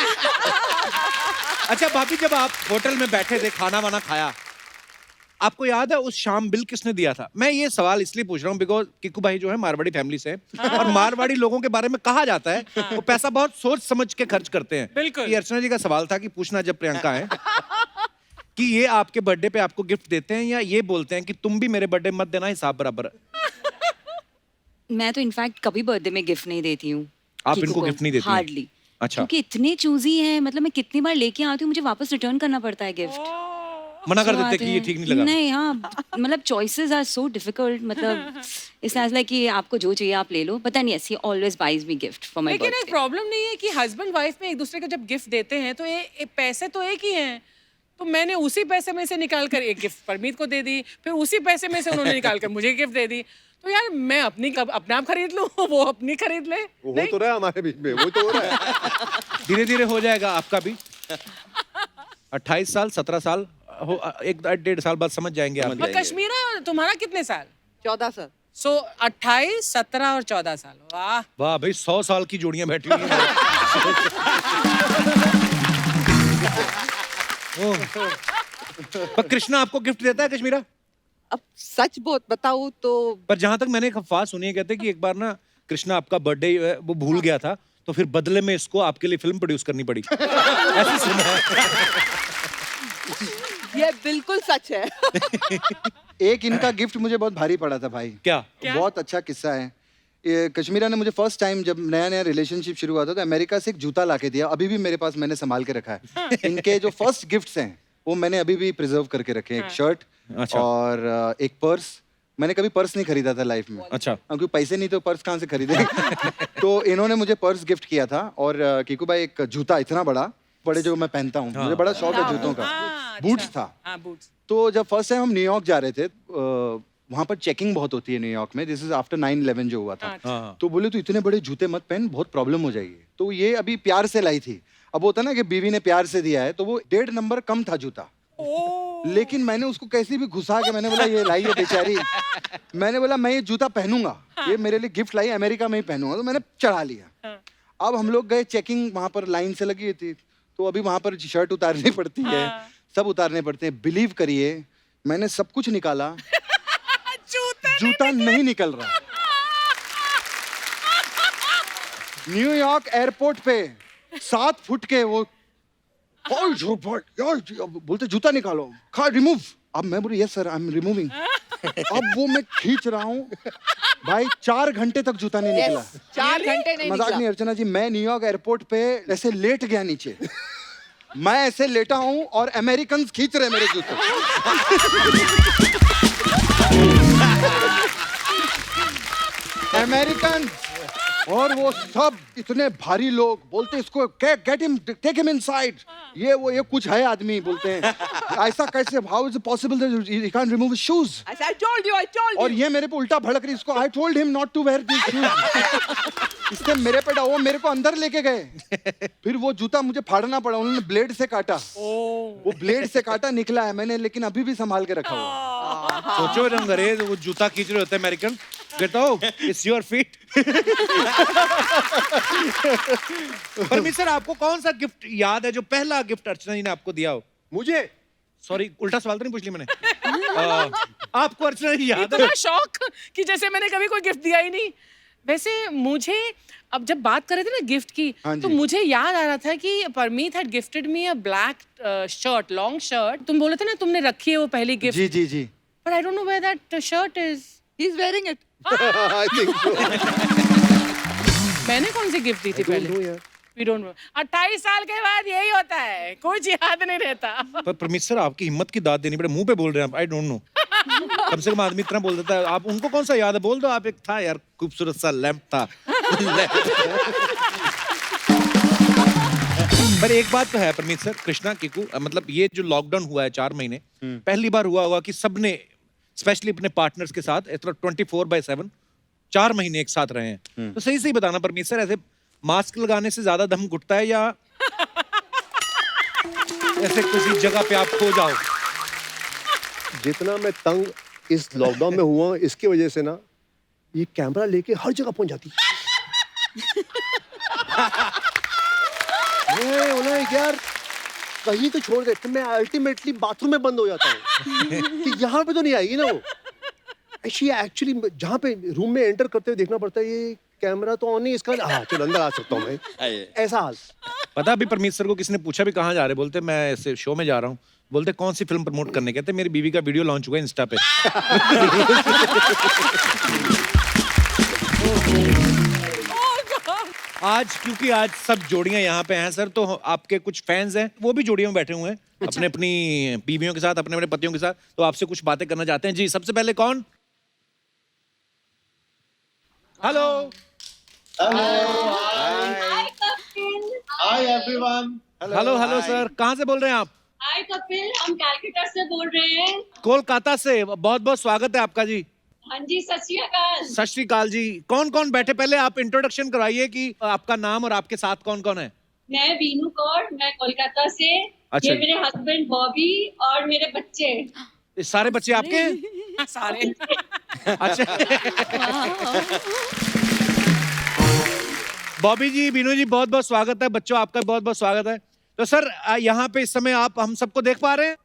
अच्छा भाभी, जब आप होटल में बैठे थे, खाना वाना खाया, आपको याद है उस शाम बिल किसने दिया था? मैं ये सवाल इसलिए पूछ रहा हूँ बिकॉज किक्कू भाई जो है मारवाड़ी फैमिली से हैं और मारवाड़ी लोगों के बारे में कहा जाता है वो पैसा बहुत सोच समझ के खर्च करते हैं। बिल्कुल। ये अर्चना जी का सवाल था कि पूछना जब प्रियंका है कि ये आपके बर्थडे पे आपको गिफ्ट देते हैं या ये बोलते हैं कि तुम भी मेरे बर्थडे मत देना, हिसाब बराबर है। मैं तो इनफैक्ट कभी बर्थडे में गिफ्ट नहीं देती हूँ। आप कीकू इनको को, gift नहीं देती हैं? हार्डली। अच्छा। क्योंकि इतने चूजी हैं, मतलब मैं कितनी बार लेके आती हूँ, मुझे वापस रिटर्न करना पड़ता है गिफ्ट। मना कर So देते आते कि ये हैं। ठीक नहीं लगा। नहीं, हाँ, मतलब चॉइसेस आर सो डिफिकल्ट, मतलब इट्स लाइक कि आपको जो चाहिए आप ले लो, पता नहीं, ऐसी always buys me gift for my लेकिन एक बर्थडे। प्रॉब्लम नहीं है कि हस्बैंड वाइफ में एक दूसरे को जब गिफ्ट देते हैं तो ये पैसे तो एक ही हैं, तो मैंने उसी पैसे में से निकाल कर एक गिफ्ट परमीत को दे दी, फिर उसी पैसे में से उन्होंने निकाल कर मुझे गिफ्ट दे दी, तो यार मैं अपनी अपने आप खरीद लूं, वो अपनी खरीद ले। वो हो तो रहा है हमारे बीच में, वो तो हो रहा है। धीरे धीरे हो जाएगा आपका भी। 28 साल 17 साल हो, 1-1.5 साल बाद समझ जाएंगे आप। और कश्मीरा तुम्हारा कितने साल? 14 साल। सो 28, 17 और 14 साल। वाह वाह भाई, 100 साल की जोड़ियां बैठी हुई हैं। ओह। पर कृष्णा आपको गिफ्ट देता है कश्मीरा? अब सच बताऊं तो पर जहां तक मैंने एक अफवाह सुनी है, कहते हैं कि एक बार ना कृष्णा आपका बर्थडे वो भूल गया था, तो फिर बदले में इसको आपके लिए फिल्म प्रोड्यूस करनी पड़ी। ऐसे सुना है। ये बिल्कुल सच है। एक इनका गिफ्ट मुझे बहुत भारी पड़ा था भाई। क्या? बहुत अच्छा किस्सा है। ये कश्मीरा ने मुझे फर्स्ट टाइम जब नया नया रिलेशनशिप शुरू हुआ था तो अमेरिका से एक जूता लाके दिया, अभी भी मेरे पास मैंने संभाल के रखा है। इनके जो फर्स्ट गिफ्ट्स हैं वो मैंने अभी भी प्रिजर्व करके रखे हैं। एक शर्ट अच्छा। और एक पर्स। मैंने कभी पर्स नहीं खरीदा था लाइफ में। अच्छा। क्योंकि पैसे नहीं तो पर्स कहाँ से खरीदे। तो इन्होंने मुझे पर्स गिफ्ट किया था और कीकू भाई एक जूता इतना बड़ा बड़े जो मैं पहनता हूँ, मुझे बड़ा शौक है जूतों का। बूट्स था। हाँ बूट्स। तो जब फर्स्ट टाइम हम न्यूयॉर्क जा रहे थे, वहाँ पर चेकिंग बहुत होती है न्यूयॉर्क में। दिस इज आफ्टर 9/11 जो हुआ था। हाँ। तो बोले तो इतने बड़े जूते मत पहन, बहुत प्रॉब्लम हो जाएगी। तो ये अभी प्यार से लाई थी। अब होता ना कि बीवी ने प्यार से दिया है, तो वो 1.5 नंबर कम था जूता। लेकिन मैंने उसको कैसे भी घुसा के मैंने बोला ये लाई है बेचारी, मैंने बोला मैं ये जूता पहनूंगा, ये मेरे लिए गिफ्ट लाई, अमेरिका में ही पहनूंगा। तो मैंने चढ़ा लिया। अब हम लोग गए, चेकिंग वहां पर लाइन से लगी थी, तो अभी वहां पर शर्ट उतारनी पड़ती है, सब उतारने पड़ते हैं। बिलीव करिए मैंने सब कुछ निकाला, जूता नहीं निकल रहा। न्यूयॉर्क एयरपोर्ट पे 7 फुट के वो बोलते जूता निकालो, रिमूव। अब मैं बोली yes sir I am removing. अब वो मैं खींच रहा हूँ भाई, 4 घंटे तक जूता नहीं निकला। 4 घंटे नहीं मजाक निकला। नहीं अर्चना जी, मैं न्यूयॉर्क एयरपोर्ट पे ऐसे लेट गया नीचे। मैं ऐसे लेटा हूँ और अमेरिकन खींच रहे मेरे जूते। अमेरिकन और वो सब इतने भारी लोग बोलते इसको get him, take him inside. ये कुछ है आदमी, बोलते हैं ऐसा कैसे, how is it possible that he can't remove his shoes. I told you. और ये मेरे पे उल्टा भड़क रही, इसको I told him not to wear this shoes. इसने मेरे पे वो मेरे को अंदर लेके गए, फिर वो जूता मुझे फाड़ना पड़ा, उन्होंने ब्लेड से काटा। वो ब्लेड से काटा, निकला है मैंने, लेकिन अभी भी संभाल के रखा हुआ। सोचो जब अंग्रेज वो जूता खींच रहे होते हैं अमेरिकन, कहता हूँ it's your feet. Parmeet sir, आपको कौन सा गिफ्ट याद है जो पहला गिफ्ट अर्चना जी ने आपको दिया हो? मुझे सॉरी, उल्टा सवाल तो नहीं पूछ लिया मैंने। आपको अर्चना जी याद है? इतना शौक कि जैसे मैंने कभी कोई गिफ्ट दिया ही नहीं। वैसे मुझे अब जब बात कर रहे थे ना गिफ्ट की, हाँ तो जी। मुझे याद आ रहा था कि Parmeet had gifted me a black shirt, long shirt. तुम बोले थे ना तुमने रखी है वो पहली गिफ्ट. जी जी जी but I don't know where that shirt is. He's wearing it. I think so. मैंने कौन सी गिफ्ट दी थी Don't know पहले? यार. We don't know. 28 साल के बाद यही होता है, कुछ याद नहीं रहता. पर परमित सर आपकी हिम्मत की दाद देनी पड़े, मुंह पे बोल रहे हैं आप, आई डोंट नो. कम से कम आदमी इतना बोल देता है. आप उनको कौन सा याद है, बोल दो आप. एक था यार खूबसूरत सा लैंप था. पर एक बात तो है परमित सर, कृष्णा कीकू, मतलब ये जो लॉकडाउन हुआ है 4 महीने, पहली बार हुआ होगा कि सबने स्पेशली अपने पार्टनर्स के साथ इस तरह 24/7 4 महीने एक साथ रहे हैं. तो सही सही बताना परमित सर, ऐसे मास्क लगाने से ज्यादा दम घुटता है या ऐसे किसी जगह पे आप खो जाओ? जितना मैं तंग इस लॉकडाउन में हुआ हूं, इसकी वजह से ना ये कैमरा लेके हर जगह पहुंच जाती. मैं बोला यार कहीं तो छोड़ दे, तो मैं अल्टीमेटली बाथरूम में बंद हो जाता हूँ कि यहाँ पे तो नहीं आएगी ना वो. एक्चुअली जहाँ पे रूम में एंटर करते हुए देखना पड़ता है ये कैमरा तो ऑन नहीं, इसका हाँ चलो अंदर आ सकता हूँ मैं. ऐसा हाल. पता अभी परमीत सर को किसी ने पूछा भी कहाँ जा रहे, बोलते मैं ऐसे शो में जा रहा हूँ. बोलते कौन सी फिल्म प्रमोट करने, कहते मेरी बीवी का वीडियो लॉन्च हुआ है इंस्टा पे. आज क्योंकि आज सब जोड़ियां यहाँ पे हैं सर, तो आपके कुछ फैंस हैं वो भी जोड़ियों में बैठे हुए हैं. अपने अपनी बीवियों के साथ, अपने अपने पतियों के साथ, तो आपसे कुछ बातें करना चाहते हैं. जी सबसे पहले कौन? हेलो. हाय एवरीवन. हेलो हेलो सर, कहाँ से बोल रहे हैं आप? हाय कपिल, हम कैलकाटा से बोल रहे हैं. कोलकाता से. बहुत बहुत स्वागत है आपका जी. हाँ जी, सत श्री अकाल. सत श्री अकाल जी. कौन कौन बैठे, पहले आप इंट्रोडक्शन कराइए कि आपका नाम और आपके साथ कौन कौन है. मैं बीनू कौर, मैं कोलकाता से. अच्छा. ये मेरे हस्बैंड बॉबी और मेरे बच्चे. ये सारे बच्चे आपके हैं? सारे. अच्छा. बॉबी जी, बीनू जी, बहुत बहुत स्वागत है. बच्चों आपका बहुत बहुत स्वागत है. तो सर यहाँ पे इस समय आप हम सबको देख पा रहे हैं?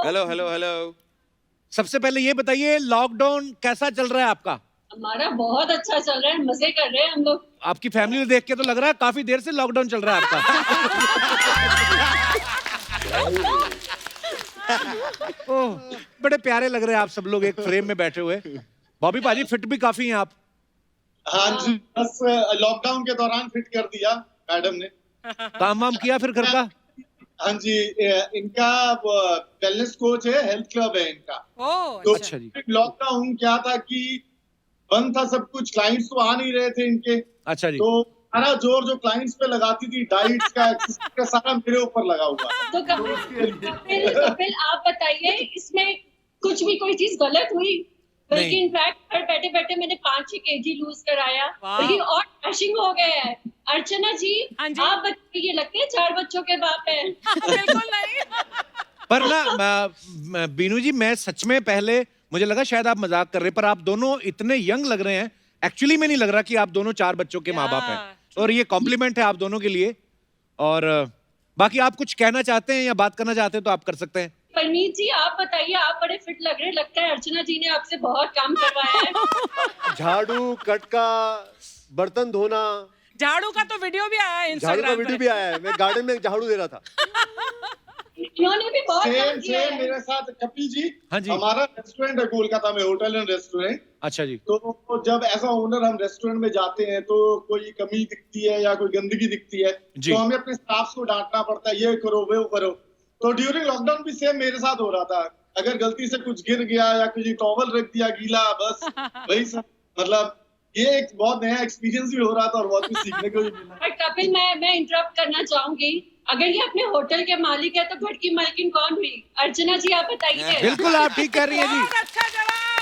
Hello hello hello. सबसे पहले ये बताइए लॉकडाउन कैसा चल रहा है आपका? हमारा बहुत अच्छा चल रहा है, मजे कर रहे हैं हम लोग. आपकी फैमिली देख के तो लग रहा है काफी देर से लॉकडाउन चल रहा है आपका. ओह, बड़े प्यारे लग रहे हैं आप सब लोग एक फ्रेम में बैठे हुए. बॉबी पाजी फिट भी काफी हैं आप. हाँ जी, बस लॉकडाउन के दौरान फिट कर दिया मैडम ने. काम वाम किया फिर घर का? हाँ जी, इनका वेलनेस कोच है, हेल्थ क्लब है इनका. तो अच्छा जी. लॉकडाउन क्या था कि बंद था सब कुछ, क्लाइंट्स तो आ नहीं रहे थे इनके. अच्छा जी. तो सारा जोर जो क्लाइंट्स पे लगाती थी, डाइट्स का, एक्सरसाइज का, सारा मेरे ऊपर लगा हुआ. तो कपिल आप बताइए, इसमें कुछ भी कोई चीज गलत हुई? बल्कि इनफैक्ट घर बैठे बैठे मैंने 5-6 kg लूज कराया, बल्कि और डैशिंग हो गया है. अर्चना जी, हाँ जी. आप बताइए, लगते हैं 4 बच्चों के बाप हैं. बिल्कुल नहीं. पर ना बीनू जी, मैं सच में पहले मुझे लगा शायद आप मजाक कर रहे हैं, पर आप दोनों इतने यंग लग रहे हैं. एक्चुअली में नहीं लग रहा कि आप दोनों 4 बच्चों के माँ बाप हैं, और ये कॉम्प्लीमेंट है आप दोनों के लिए. और बाकी आप कुछ कहना चाहते हैं या बात करना चाहते हैं तो आप कर सकते हैं. परमीत जी, आप बताइए, आप बड़े फिट लग रहे हैं. लगता है अर्चना जी ने आपसे बहुत काम करवाया है. झाड़ू, कटका, बर्तन धोना. झाड़ू का तो वीडियो भी आया है झाड़ू का इंस्टाग्राम वीडियो पे. भी आया है. मैं गार्डन में झाड़ू दे रहा था. इन्होंने भी बहुत काम सेम किया सेम है. मेरे साथ कपिल जी. हाँ जी. हमारा रेस्टोरेंट है कोलकाता में, होटल एंड रेस्टोरेंट. अच्छा जी. तो जब एज अ ओनर हम रेस्टोरेंट में जाते हैं तो कोई कमी दिखती है या कोई गंदगी दिखती है, जी. तो हमें अपने स्टाफ को डांटना पड़ता है, ये करो वो करो. तो ड्यूरिंग लॉकडाउन भी सेम मेरे साथ हो रहा था. अगर गलती से कुछ गिर गया या कोई टॉवल रख दिया गीला, बस वही सब. मतलब ये एक बहुत नया एक्सपीरियंस भी हो रहा था और बहुत कुछ सीखने को भी मिला. पर कपिल, मैं इंटरप्ट करना चाहूंगी. अगर ये अपने होटल के मालिक है तो घर की मालकिन कौन हुई? अर्चना जी, आप बताइए. बिल्कुल आप ठीक कह रही हैं जी. बहुत अच्छा जवाब.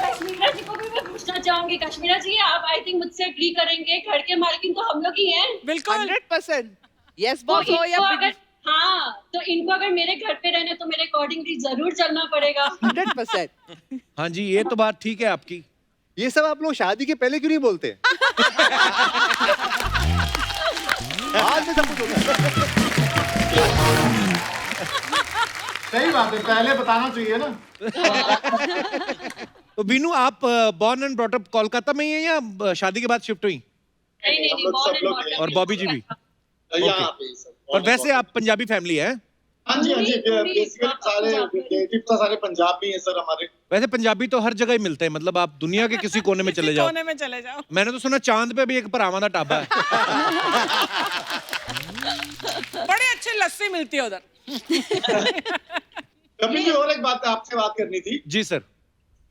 कश्मीरा जी को भी मैं पूछना चाहूंगी. कश्मीरा जी, आप आई थिंक मुझसे एग्री करेंगे, घर के मालकिन तो हम लोग ही हैं. बिल्कुल. 100%. Yes, तो boss हो या इनको अगर तो इनको अगर मेरे घर पे रहना तो मेरे अकॉर्डिंगली जरूर चलना पड़ेगा. 100%. हाँ जी, ये तो बात ठीक है आपकी. ये सब आप लोग शादी के पहले क्यों नहीं बोलते? आज में सब कुछ होता है. सही बात है, पहले बताना चाहिए ना. तो बीनू आप born and brought up Kolkata में ही हैं या शादी के बाद शिफ्ट हुई? नहीं हम लोग सब लोग हैं। और बॉबी जी भी? यहाँ पे सब। पर वैसे आप पंजाबी फैमिली है? हाँ जी बेसिकली सारे रिलेटिव तो सारे पंजाबी हैं सर हमारे। वैसे पंजाबी तो हर जगह ही मिलते हैं, मतलब आप दुनिया के किसी कोने में चले जाओ। कोने में चले जाओ। मैंने तो सुना चांद पे भी एक भरावां दा ढाबा है। बड़ी अच्छी लस्सी मिलती है उधर। कपिल जी और एक बात आपसे बात करनी थी। जी सर।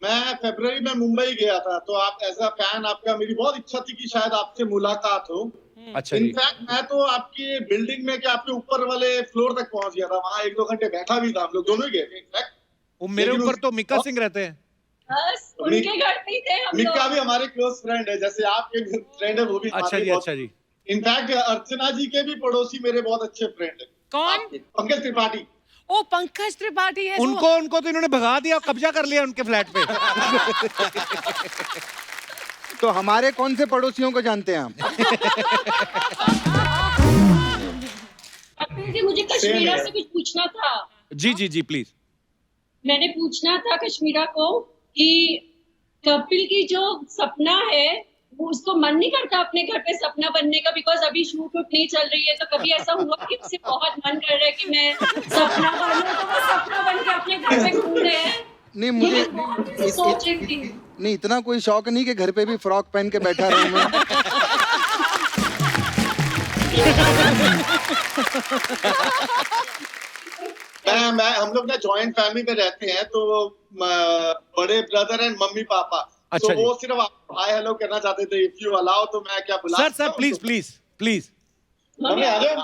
मैं फरवरी में मुंबई गया था, तो आप एज अ फैन आपका मेरी बहुत इच्छा थी कि शायद आपसे मुलाकात हो। अच्छा जी। इनफैक्ट मैं तो आपकी बिल्डिंग में के आपके ऊपर वाले फ्लोर तक पहुंच गया था, वहाँ 1-2 घंटे बैठा भी था, हम लोग दोनों ही गए थे इनफैक्ट। वो मेरे ऊपर तो मिक्का सिंह रहते हैं। बस उनके घर पे ही थे हम लोग। मिक्का भी हमारे क्लोज फ्रेंड है, जैसे आपके फ्रेंड है वो भी। अच्छा जी, अच्छा जी। इनफैक्ट अर्चना जी के भी पड़ोसी मेरे बहुत अच्छे फ्रेंड है। कौन? पंकज त्रिपाठी। ओ पंकज त्रिपाठी है। उनको तो इन्होंने भगा दिया, कब्जा कर लिया उनके फ्लैट पे। तो हमारे कौन से पड़ोसियों को जानते हैं आप? कपिल जी मुझे कश्मीरा से कुछ पूछना था। जी जी जी प्लीज। मैंने पूछना था कश्मीरा को कि कपिल की जो सपना है वो उसको मन नहीं करता अपने घर पे सपना बनने का, बिकॉज अभी शूट उट नहीं चल रही है, तो कभी ऐसा हुआ कि उसे बहुत मन कर रहा है कि मैं सपना बनूं, तो वो सपना बन के अपने घर पे घूम रहे हैं? नहीं मुझे सोच रही थी। नहीं इतना कोई शौक नहीं कि घर पे भी फ्रॉक पहन के बैठा रहूं मैं। मैं हम लोग ना जॉइंट फैमिली में रहते हैं, तो बड़े ब्रदर एंड मम्मी पापा, अच्छा तो जी। वो सिर्फ हाय हेलो करना चाहते थे। इफ यू अलाउ तो मैं क्या बुला sir please please please. Mummy आ जाओ।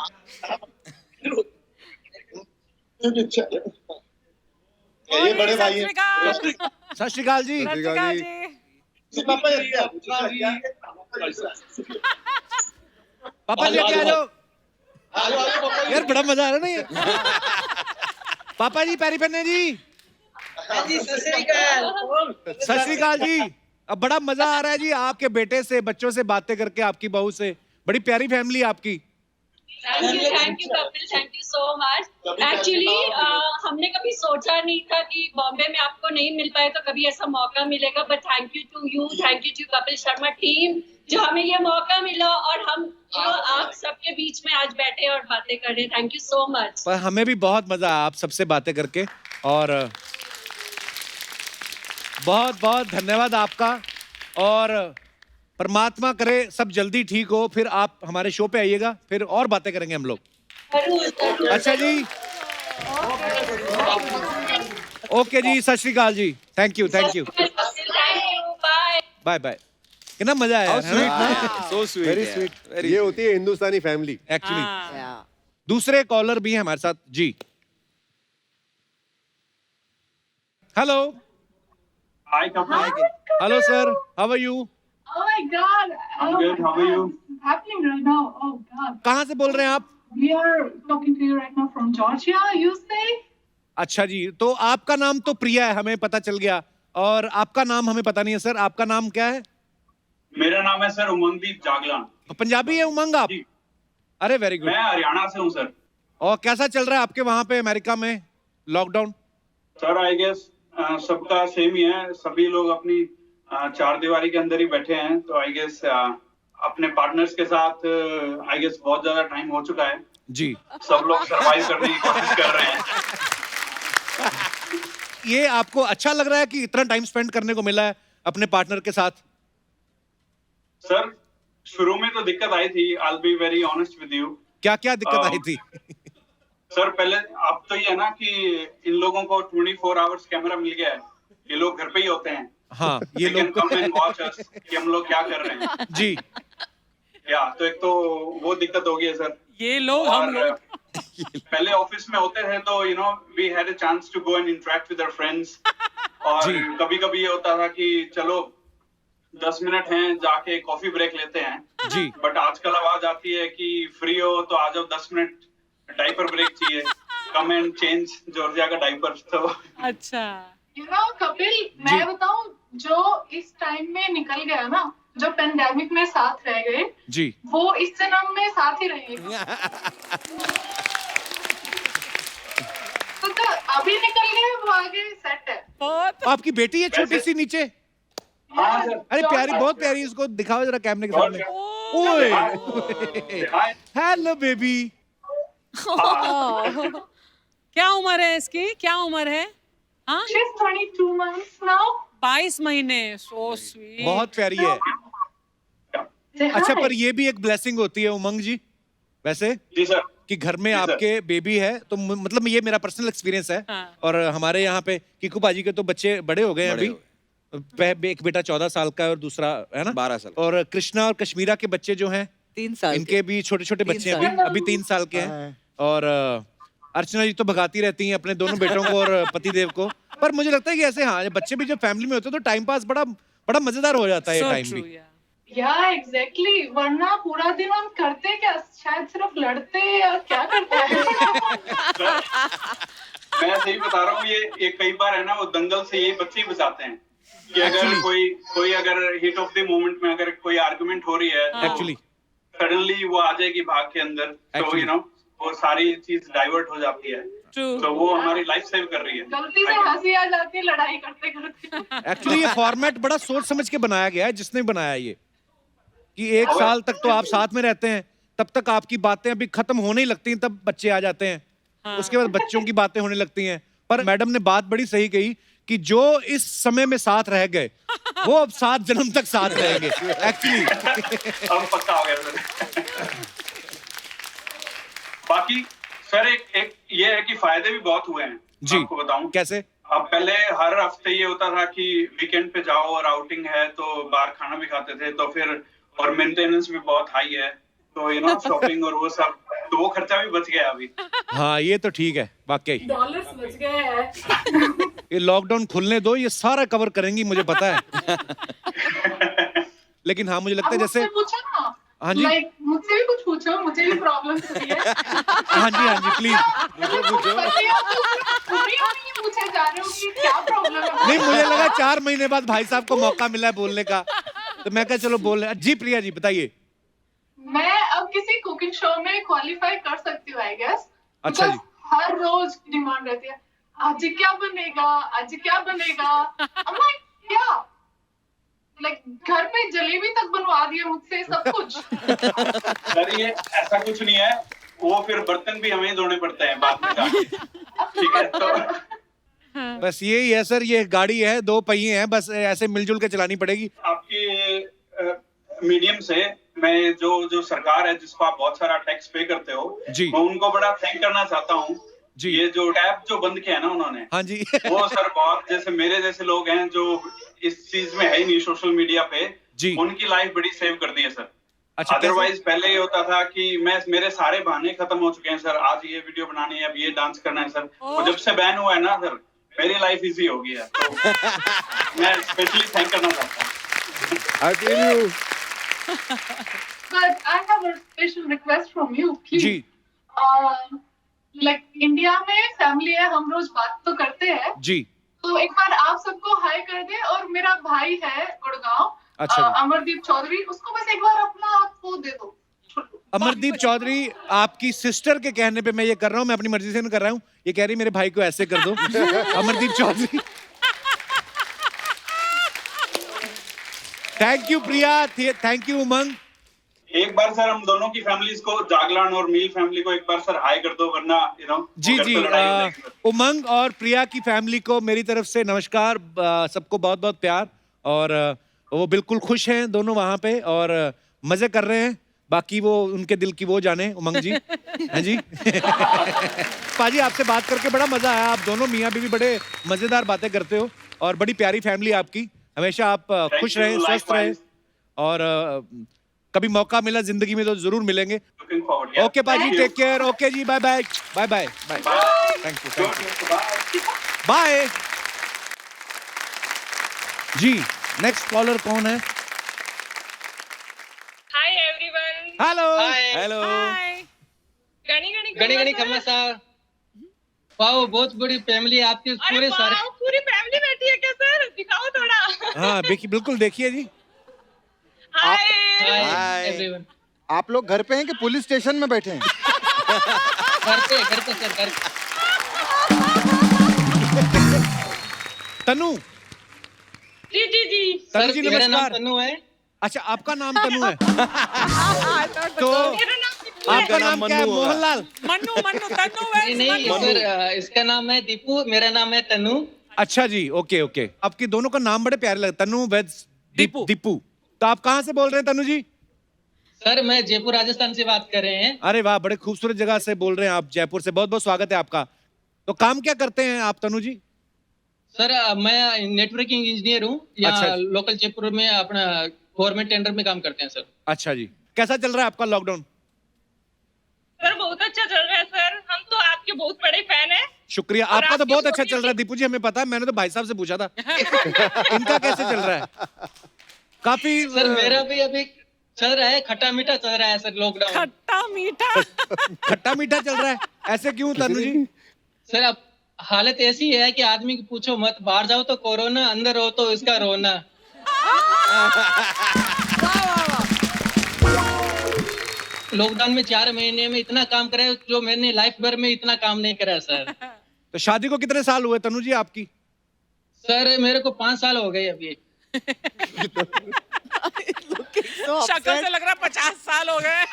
ये बड़े भाई हैं। सत श्री अकाल जी। पापा पापा जी आगे आ जाओ। आ जाओ पापा जी। यार बड़ा मजा आ रहा है ना ये। पापा जी पैरी पन्ने जी। सत श्री अकाल जी। अब बड़ा मजा आ रहा है जी आपके बेटे से, बच्चों से बातें करके, आपकी बहू से। बड़ी प्यारी फैमिली आपकी। Thank you Kapil, thank you so much. Actually हमने कभी सोचा नहीं था कि बॉम्बे में आपको नहीं मिल पाए तो कभी ऐसा मौका मिलेगा, but thank you to you, thank you to Kapil Sharma team जो हमें ये मौका मिला और हम आप सबके बीच में आज बैठे और बातें कर रहे हैं। Thank you so much. पर हमें भी बहुत मजा आया आप सबसे बातें करके, और बहुत बहुत धन्यवाद आपका। और परमात्मा करे सब जल्दी ठीक हो, फिर आप हमारे शो पे आइएगा, फिर और बातें करेंगे हम लोग। अच्छा जी, ओके जी, सत श्री अकाल जी। Thank you bye. Bye bye. कितना मजा आया है ना? So sweet, very sweet. ये होती है हिंदुस्तानी फैमिली एक्चुअली। दूसरे कॉलर भी हैं हमारे साथ जी। Hello. Hi, Kapil. Hello sir, how are you? Oh my God. I'm good. How are you? Happening right now. Oh God. कहाँ से बोल रहे हैं आप? We are talking to you right now from Georgia. You say? अच्छा जी, तो आपका नाम तो प्रिया है, हमें पता चल गया, और आपका नाम हमें पता नहीं है सर। आपका नाम क्या है? मेरा नाम है सर उमंगदीप जागलान। पंजाबी है उमंग आप? जी। अरे वेरी गुड। मैं हरियाणा से हूँ सर। और कैसा चल रहा है आपके वहाँ पे अमेरिका में लॉकडाउन? सर आई गेस सबका सेम ही है, सभी लोग अपनी चार दीवारी के अंदर ही बैठे हैं, तो आई गेस अपने पार्टनर्स के साथ आई गेस बहुत ज्यादा टाइम हो चुका है जी। सब लोग सरवाइव करने की कोशिश कर रहे हैं। ये आपको अच्छा लग रहा है कि इतना टाइम स्पेंड करने को मिला है अपने पार्टनर के साथ? सर शुरू में तो दिक्कत आई थी, I will be very honest with you. क्या क्या दिक्कत आई थी? सर पहले अब तो ये है ना कि इन लोगों को 24 आवर्स कैमरा मिल गया है, ये लोग घर पे ही होते हैं। हाँ, ये लोग कम एंड वॉच अस कि हम लोग क्या कर रहे हैं जी। या तो एक तो वो दिक्कत हो गई है सर। ये लोग हम लोग पहले ऑफिस में होते थे तो you know we had a chance to go and interact with our friends, और कभी कभी ये होता था कि चलो 10 मिनट हैं जाके कॉफी ब्रेक लेते हैं जी। बट आजकल आवाज आती है कि फ्री हो तो आ जाओ, 10 मिनट डाइपर ब्रेक चाहिए, कम एंड चेंज जॉर्जिया का डाइपर। तो अच्छा यू नो कपिल, मैं बताऊं जो इस टाइम में निकल गया ना, जो पेंडेमिक में साथ रह गए जी, वो इस जन्म में साथ ही रहेंगे। तो अभी निकल गए, वो आगे सेट है। बहुत आपकी बेटी है छोटी सी नीचे? हाँ सर। अरे प्यारी, बहुत प्यारी, इसको दिखाओ जरा कैमरे के सामने। ओए हेलो बेबी। क्या उम्र है इसकी, क्या उम्र है? हाँ, She's 22 months now. 22 महीने। So sweet. बहुत प्यारी है। Say अच्छा, hi. पर ये भी एक ब्लेसिंग होती है उमंग जी, वैसे जी सर। कि घर में जी सर। आपके बेबी है, तो मतलब ये मेरा पर्सनल एक्सपीरियंस है। हाँ। और हमारे यहाँ पे किकू बाजी के तो बच्चे बड़े हो गए हैं बड़े अभी। हो एक बेटा 14 साल का है और दूसरा है ना 12 साल। और कृष्णा और कश्मीरा के बच्चे जो हैं 3 साल इनके भी छोटे छोटे बच्चे हैं, अभी 3 साल के हैं। और अर्चना जी तो भगाती रहती हैं अपने दोनों बेटों को और पतिदेव को। पर मुझे लगता है कि ऐसे हाँ, बच्चे भी जब फैमिली में होते हैं तो टाइम पास बड़ा बड़ा मजेदार हो जाता है ये So टाइम true, भी। yeah. Yeah, exactly. वरना पूरा दिन हम करते क्या? शायद सिर्फ लड़ते या क्या करते हैं? मैं सही बता रहा हूँ, ये कई बार है ना, वो दंगल से ये बच्चे ही बचाते हैं कि अगर Actually. कोई अगर हिट ऑफ द मोमेंट में अगर कोई आर्गुमेंट हो रही है तो एक्चुअली सडनली वो आ जाएगी भाग के अंदर, तो Actually. यू नो वो सारी चीज डाइवर्ट हो जाती है। True. तो वो हमारी लाइफ सेव कर रही है। गलती से हंसी आ जाती है लड़ाई करते करते। एक्चुअली ये फॉर्मेट बड़ा सोच समझ के बनाया गया है, जिसने बनाया ये, कि 1 साल तक तो आप साथ में रहते हैं, तब तक आपकी बातें अभी खत्म होने ही लगती हैं, तब बच्चे आ जाते हैं। उसके बाद बच्चों की बातें होने लगती हैं। पर मैडम ने बात बड़ी सही कही कि जो इस समय में साथ रह गए वो अब 7 जन्म तक साथ रहेंगे। एक्चुअली अब पक्का हो गया सर। बाकी सर एक ये है कि फायदे भी बहुत हुए हैं। जी। आपको बताऊं कैसे? अब पहले हर हफ्ते ये होता था कि वीकेंड पे जाओ और आउटिंग है तो बाहर खाना भी खाते थे, तो फिर और मेंटेनेंस भी बहुत हाई है, तो यू नो शॉपिंग और वो सब, तो वो खर्चा भी बच गया अभी। हाँ, ये तो ठीक है वाकई। डॉलर्स बच गए हैं। ये लॉकडाउन खुलने दो, ये सारा कवर करेंगी मुझे पता है। लेकिन हाँ, मुझे लगता है जैसे मुझसे पूछो ना। हाँ जी। Like, मुझसे भी कुछ पूछो, मुझे भी प्रॉब्लम होती है। हाँ जी प्लीज। पूछे जा रहे हो कि क्या प्रॉब्लम है? नहीं, मुझे लगा 4 महीने बाद भाई साहब को मौका मिला है बोलने का, तो मैं कहा चलो बोल रहे। जी प्रिया जी बताइए। मैं अब किसी कुकिंग शो में क्वालिफाई कर सकती हूँ आई गेस। अच्छा जी। हर रोज डिमांड रहती है, आज क्या बनेगा, आज क्या बनेगा। I'm like, क्या घर पे जलेबी तक बनवा दिए मुझसे, सब कुछ। सर ये ऐसा कुछ नहीं है, वो फिर बर्तन भी हमें ही धोने पड़ते हैं बाद में जाके। ठीक है, तो बस यही है सर, ये गाड़ी है, 2 पहिए हैं, बस ऐसे मिलजुल के चलानी पड़ेगी। आपकी मीडियम से मैं जो सरकार है जिसको आप बहुत सारा टैक्स पे करते हो जी, मैं उनको बड़ा थैंक करना चाहता हूँ जी। ये जो टैब जो बंद किया ना उन्होंने, हाँ जी वो सर बहुत, जैसे मेरे जैसे लोग हैं जो इस चीज में है ही नहीं सोशल मीडिया पे जी, उनकी लाइफ बड़ी सेव कर दी है सर। अच्छा, अदरवाइज पहले ये होता था कि मेरे सारे बहाने खत्म हो चुके हैं सर, आज ये वीडियो बनानी है, अब ये डांस करना है सर, तो जब से बैन हुआ है ना सर मेरी लाइफ इजी हो गई है, तो मैं स्पेशली थैंक करना चाहता हूँ। But I have a special request from you, please. जी। Like इंडिया में फैमिली है, हम रोज बात तो करते हैं जी, तो एक बार आप सबको हाय कर दे। और मेरा भाई है गुड़गांव, अच्छा अमरदीप चौधरी, उसको बस एक बार अपना आप वो दे दो। अमरदीप चौधरी, आपकी सिस्टर के कहने पे मैं ये कर रहा हूँ, मैं अपनी मर्जी से नहीं कर रहा हूँ, ये कह रही मेरे भाई को ऐसे कर दो। Amardeep Chaudhary. Thank you Priya, thank you Umang. एक बार सर हम दोनों की फैमिलीज को, जागलान और मील फैमिली को एक बार सर हाय कर दो, वरना यू नो जी जी, उमंग और प्रिया की फैमिली को मेरी तरफ से नमस्कार, सबको बहुत बहुत प्यार। और वो बिल्कुल खुश हैं दोनों वहाँ पे और मजे कर रहे हैं, बाकी वो उनके दिल की वो जाने। उमंग जी हाँ जी। पाजी आपसे बात करके बड़ा मजा आया, आप दोनों मियाँ बीवी बड़े मजेदार बातें करते हो और बड़ी प्यारी फैमिली आपकी, हमेशा आप खुश रहें, स्वस्थ रहें और कभी मौका मिला जिंदगी में तो जरूर मिलेंगे। ओके पाजी, टेक केयर। ओके जी, bye bye bye bye bye, thank you bye जी। नेक्स्ट कॉलर कौन है? Hi everyone. Hello hello. गणी गणी खम्मा साहब, वाओ बहुत बड़ी फैमिली है आपकी, पूरे सारे पूरी फैमिली बैठी है क्या सर? दिखाओ थोड़ा। हाँ बिल्कुल, देखिए जी। Hi everyone. आप लोग घर पे हैं कि पुलिस स्टेशन में बैठे हैं? घर पे सर, घर पे। तनु, जी जी जी। तनु जी मेरा नाम नमस्कार। तनु है। अच्छा, आपका नाम तनु है। तो मेरा नाम आपका नाम क्या है? मोहनलाल। मन्नू मन्नू तन्नू नहीं सर, इसका नाम है दीपू, मेरा नाम है तनु। अच्छा जी, ओके ओके। आपके दोनों का नाम बड़े प्यारे लगते, तनु वेद दीपू। दीपू। तो आप कहाँ से बोल रहे हैं तनु जी? सर मैं जयपुर राजस्थान से बात कर रहे हैं। अरे वाह, बड़े खूबसूरत जगह से बोल रहे हैं आप, जयपुर से। बहुत बहुत स्वागत है आपका। तो काम क्या करते हैं आप तनु जी? सर मैं नेटवर्किंग इंजीनियर हूँ। अच्छा यहाँ जी। लोकल जयपुर में अपना गवर्नमेंट टेंडर में काम करते हैं सर। अच्छा जी, कैसा चल रहा है आपका लॉकडाउन? सर बहुत अच्छा चल रहा है सर, हम तो आपके बहुत बड़े फैन हैं। शुक्रिया, और आपका तो आपकी बहुत अच्छा छोटी चल रहा है दीपू जी, हमें पता है। मैंने तो भाई साहब से पूछा था इनका कैसे चल रहा है। काफी सर मेरा भी अभी चल रहा है, खट्टा मीठा चल रहा है सर लॉकडाउन। खट्टा मीठा। खट्टा मीठा चल रहा है, ऐसे क्यों तनु जी? सर अब हालत ऐसी है कि आदमी की पूछो मत, बाहर जाओ तो कोरोना, अंदर हो तो इसका रोना। लॉकडाउन में 4 महीने में इतना काम करा है जो मैंने लाइफ भर में इतना काम नहीं करा सर। तो शादी को कितने साल हुए तनु जी आपकी? सर मेरे को 5 साल हो गए अभी। शक्ल से लग रहा 50 साल हो गए।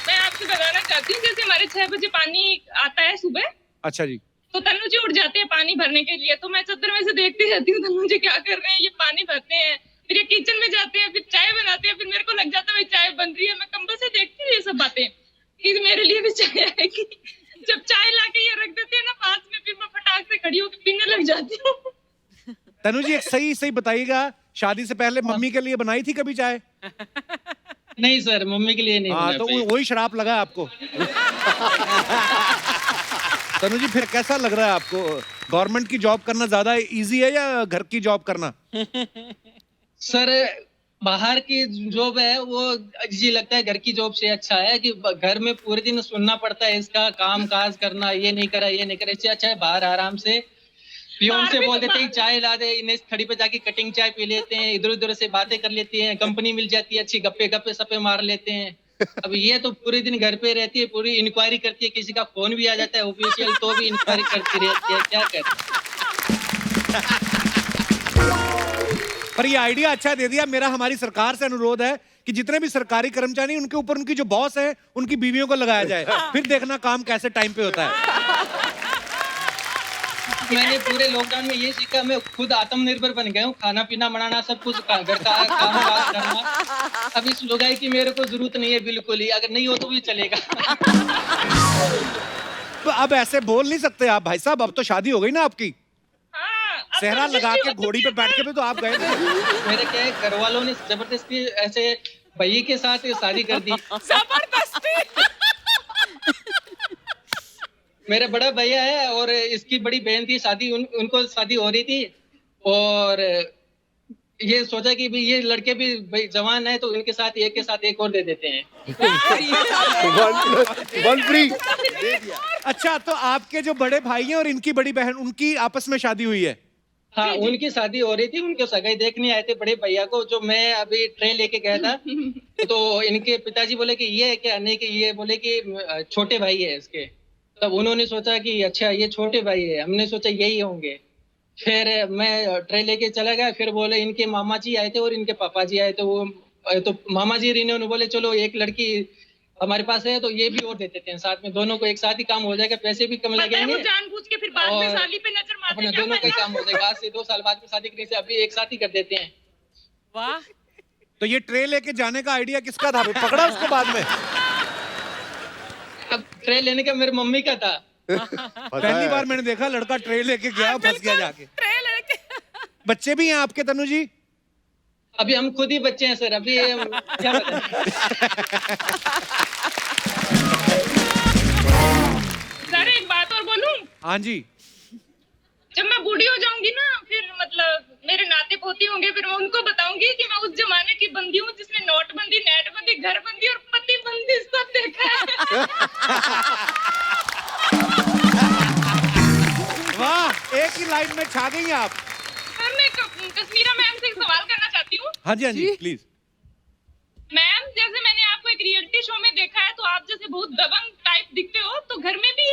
मैं आपसे बताना चाहती हूँ, जैसे हमारे 6 बजे पानी आता है सुबह, अच्छा जी। तो तन्नू जी उठ जाते हैं पानी भरने के लिए, तो मैं चद्दर में से देखती रहती हूँ तन्नू जी क्या कर रहे हैं, ये पानी भरते हैं, फिर ये किचन में जाते हैं, फिर चाय बनाते हैं, फिर मेरे को लग जाता है चाय बन रही है, मैं कंबल से देखती हूँ ये सब बातें कि मेरे लिए भी चाय आएगी। जब चाय लाके ये रख देते हैं ना पास में, फिर मैं फटाक से खड़ी होकर पीने लग जाती हूँ। तनु जी एक सही बताइएगा, शादी से पहले मम्मी के लिए बनाई थी कभी चाय? नहीं सर, मम्मी के लिए नहीं हाँ, बना तो पाई। वही शराब लगा आपको। तनु जी फिर कैसा लग रहा है आपको? गवर्नमेंट की जॉब करना ज्यादा इजी है या घर की जॉब करना? सर बाहर की जॉब है वो जी लगता है घर की जॉब से अच्छा है कि घर में पूरे दिन सुनना पड़ता है, इसका काम काज करना, ये नहीं करा ये नहीं करा। इससे अच्छा है बाहर आराम से पियोन से बोल देते हैं चाय ला दे, इन्हें खड़ी पे जाके कटिंग चाय पी लेते हैं, इधर उधर से बातें कर लेती हैं, कंपनी मिल जाती है, अच्छी गप्पे सप्पे मार लेते हैं। अब ये तो पूरे दिन घर पे रहती है, पूरी इंक्वायरी करती है, किसी का फोन भी आ जाता है ऑफिशियल तो भी इंक्वायरी करती रहती है, क्या करे। पर ये आइडिया अच्छा दे दिया। मेरा हमारी सरकार से अनुरोध है कि जितने भी सरकारी कर्मचारी उनके ऊपर उनकी जो बॉस है उनकी बीवियों को लगाया जाए, फिर देखना काम कैसे टाइम पे होता है। मैंने पूरे लॉकडाउन में ये सीखा, मैं खुद आत्मनिर्भर बन गया हूँ, खाना पीना बनाना सब कुछ, घर का काम काज करना। अब इस लुगाई की मेरे को जरूरत नहीं है बिल्कुल ही, अगर नहीं हो तो भी चलेगा। तो अब ऐसे बोल नहीं सकते आप भाई साहब, अब तो शादी हो गई ना आपकी। सेहरा लगा के घोड़ी पे बैठ के भी तो आप गए थे। मेरे क्या है, घर वालों ने जबरदस्ती ऐसे भैया के साथ शादी कर दी। जबरदस्ती। मेरा बड़ा भैया है और इसकी बड़ी बहन थी, शादी उनको शादी हो रही थी, और ये सोचा कि भी ये लड़के भी भाई जवान है तो इनके साथ एक के साथ एक और दे देते हैं। One free. अच्छा, तो आपके जो बड़े भाई हैं और इनकी बड़ी बहन, उनकी आपस में शादी हुई है? हाँ, उनकी शादी हो रही थी, उनके सगाई देखने आए थे बड़े भैया को, जो मैं अभी ट्रे लेके गया था। तो इनके पिताजी बोले कि ये है क्या, नहीं कि ये बोले कि छोटे भाई है इसके। तब उन्होंने सोचा कि अच्छा ये छोटे भाई है, हमने सोचा यही होंगे। फिर मैं ट्रे लेके चला गया, फिर बोले इनके मामा जी आए थे और इनके पापा जी आए थे। वो तो मामा जी इन्होंने बोले चलो एक लड़की हमारे पास है तो ये भी और दे देते हैं साथ में, दोनों को एक साथ ही काम हो जाएगा, पैसे भी कम लगेंगे, जानबूझ के फिर बाद में साली पे नजर मारते अपना दोनों का ही काम हो जाएगा। आज से 2 साल बाद में शादी करने से अभी एक साथ ही कर देते हैं। वाह, तो ये ट्रे लेके जाने का आइडिया किसका था? पकड़ा उसको बाद में? अब ट्रे लेने का मेरी मम्मी का था। पहली बार मैंने देखा लड़का ट्रे लेके गया, फंस गया जाके। ट्रे लेके। बच्चे भी हैं आपके तनु जी? अभी हम खुद ही बच्चे हैं सर, अभी क्या बताएं। सर एक बात और बोलूं? हाँ जी। जब मैं बूढ़ी हो जाऊंगी ना, फिर मतलब मेरे नाते पोती होंगे, फिर मैं उनको बताऊंगी कि मैं उस जमाने की बंदी हूँ जिसने नोटबंदी, नेटबंदी, घरबंदी और पतिबंदी सब देखा है। वाह, एक ही लाइन में छा गई आप। सर मैं कश्मीरा मैम से एक सवाल करना चाहती हूँ। हाँ जी प्लीज। मैम, जैसे मैंने आपको एक एक रियलिटी शो में देखा है, तो आप जैसे बहुत दबंग टाइप दिखते हो, तो घर में भी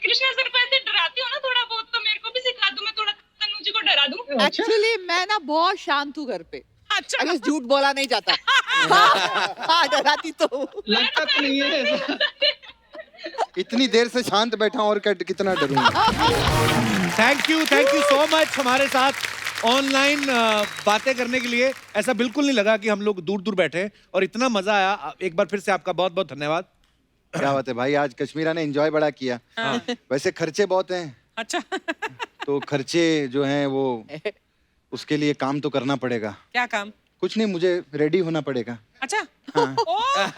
कृष्णा सर को ऐसे डराते हो ना थोड़ा बहुत, तो मेरे को भी सिखा दो, मैं थोड़ा तनु जी को डरा दूं। एक्चुअली मैं ना बहुत शांत हूँ घर पे। अच्छा। अगर झूठ बोला नहीं जाता। हाँ, डराती तो हूँ। लगता तो नहीं है ऐसा। इतनी देर से शांत बैठा हूं और कितना डरूंगा। थैंक यू सो मच हमारे साथ ऑनलाइन बातें करने के लिए। ऐसा बिल्कुल नहीं लगा कि हम लोग दूर दूर बैठे हैं और इतना मजा आया। एक बार फिर से आपका बहुत बहुत धन्यवाद। क्या बात है भाई, आज कश्मीरा ने एंजॉय बड़ा किया। वैसे खर्चे बहुत हैं। अच्छा। तो खर्चे जो हैं वो उसके लिए काम तो करना पड़ेगा। क्या काम? कुछ नहीं, मुझे रेडी होना पड़ेगा। अच्छा। हाँ।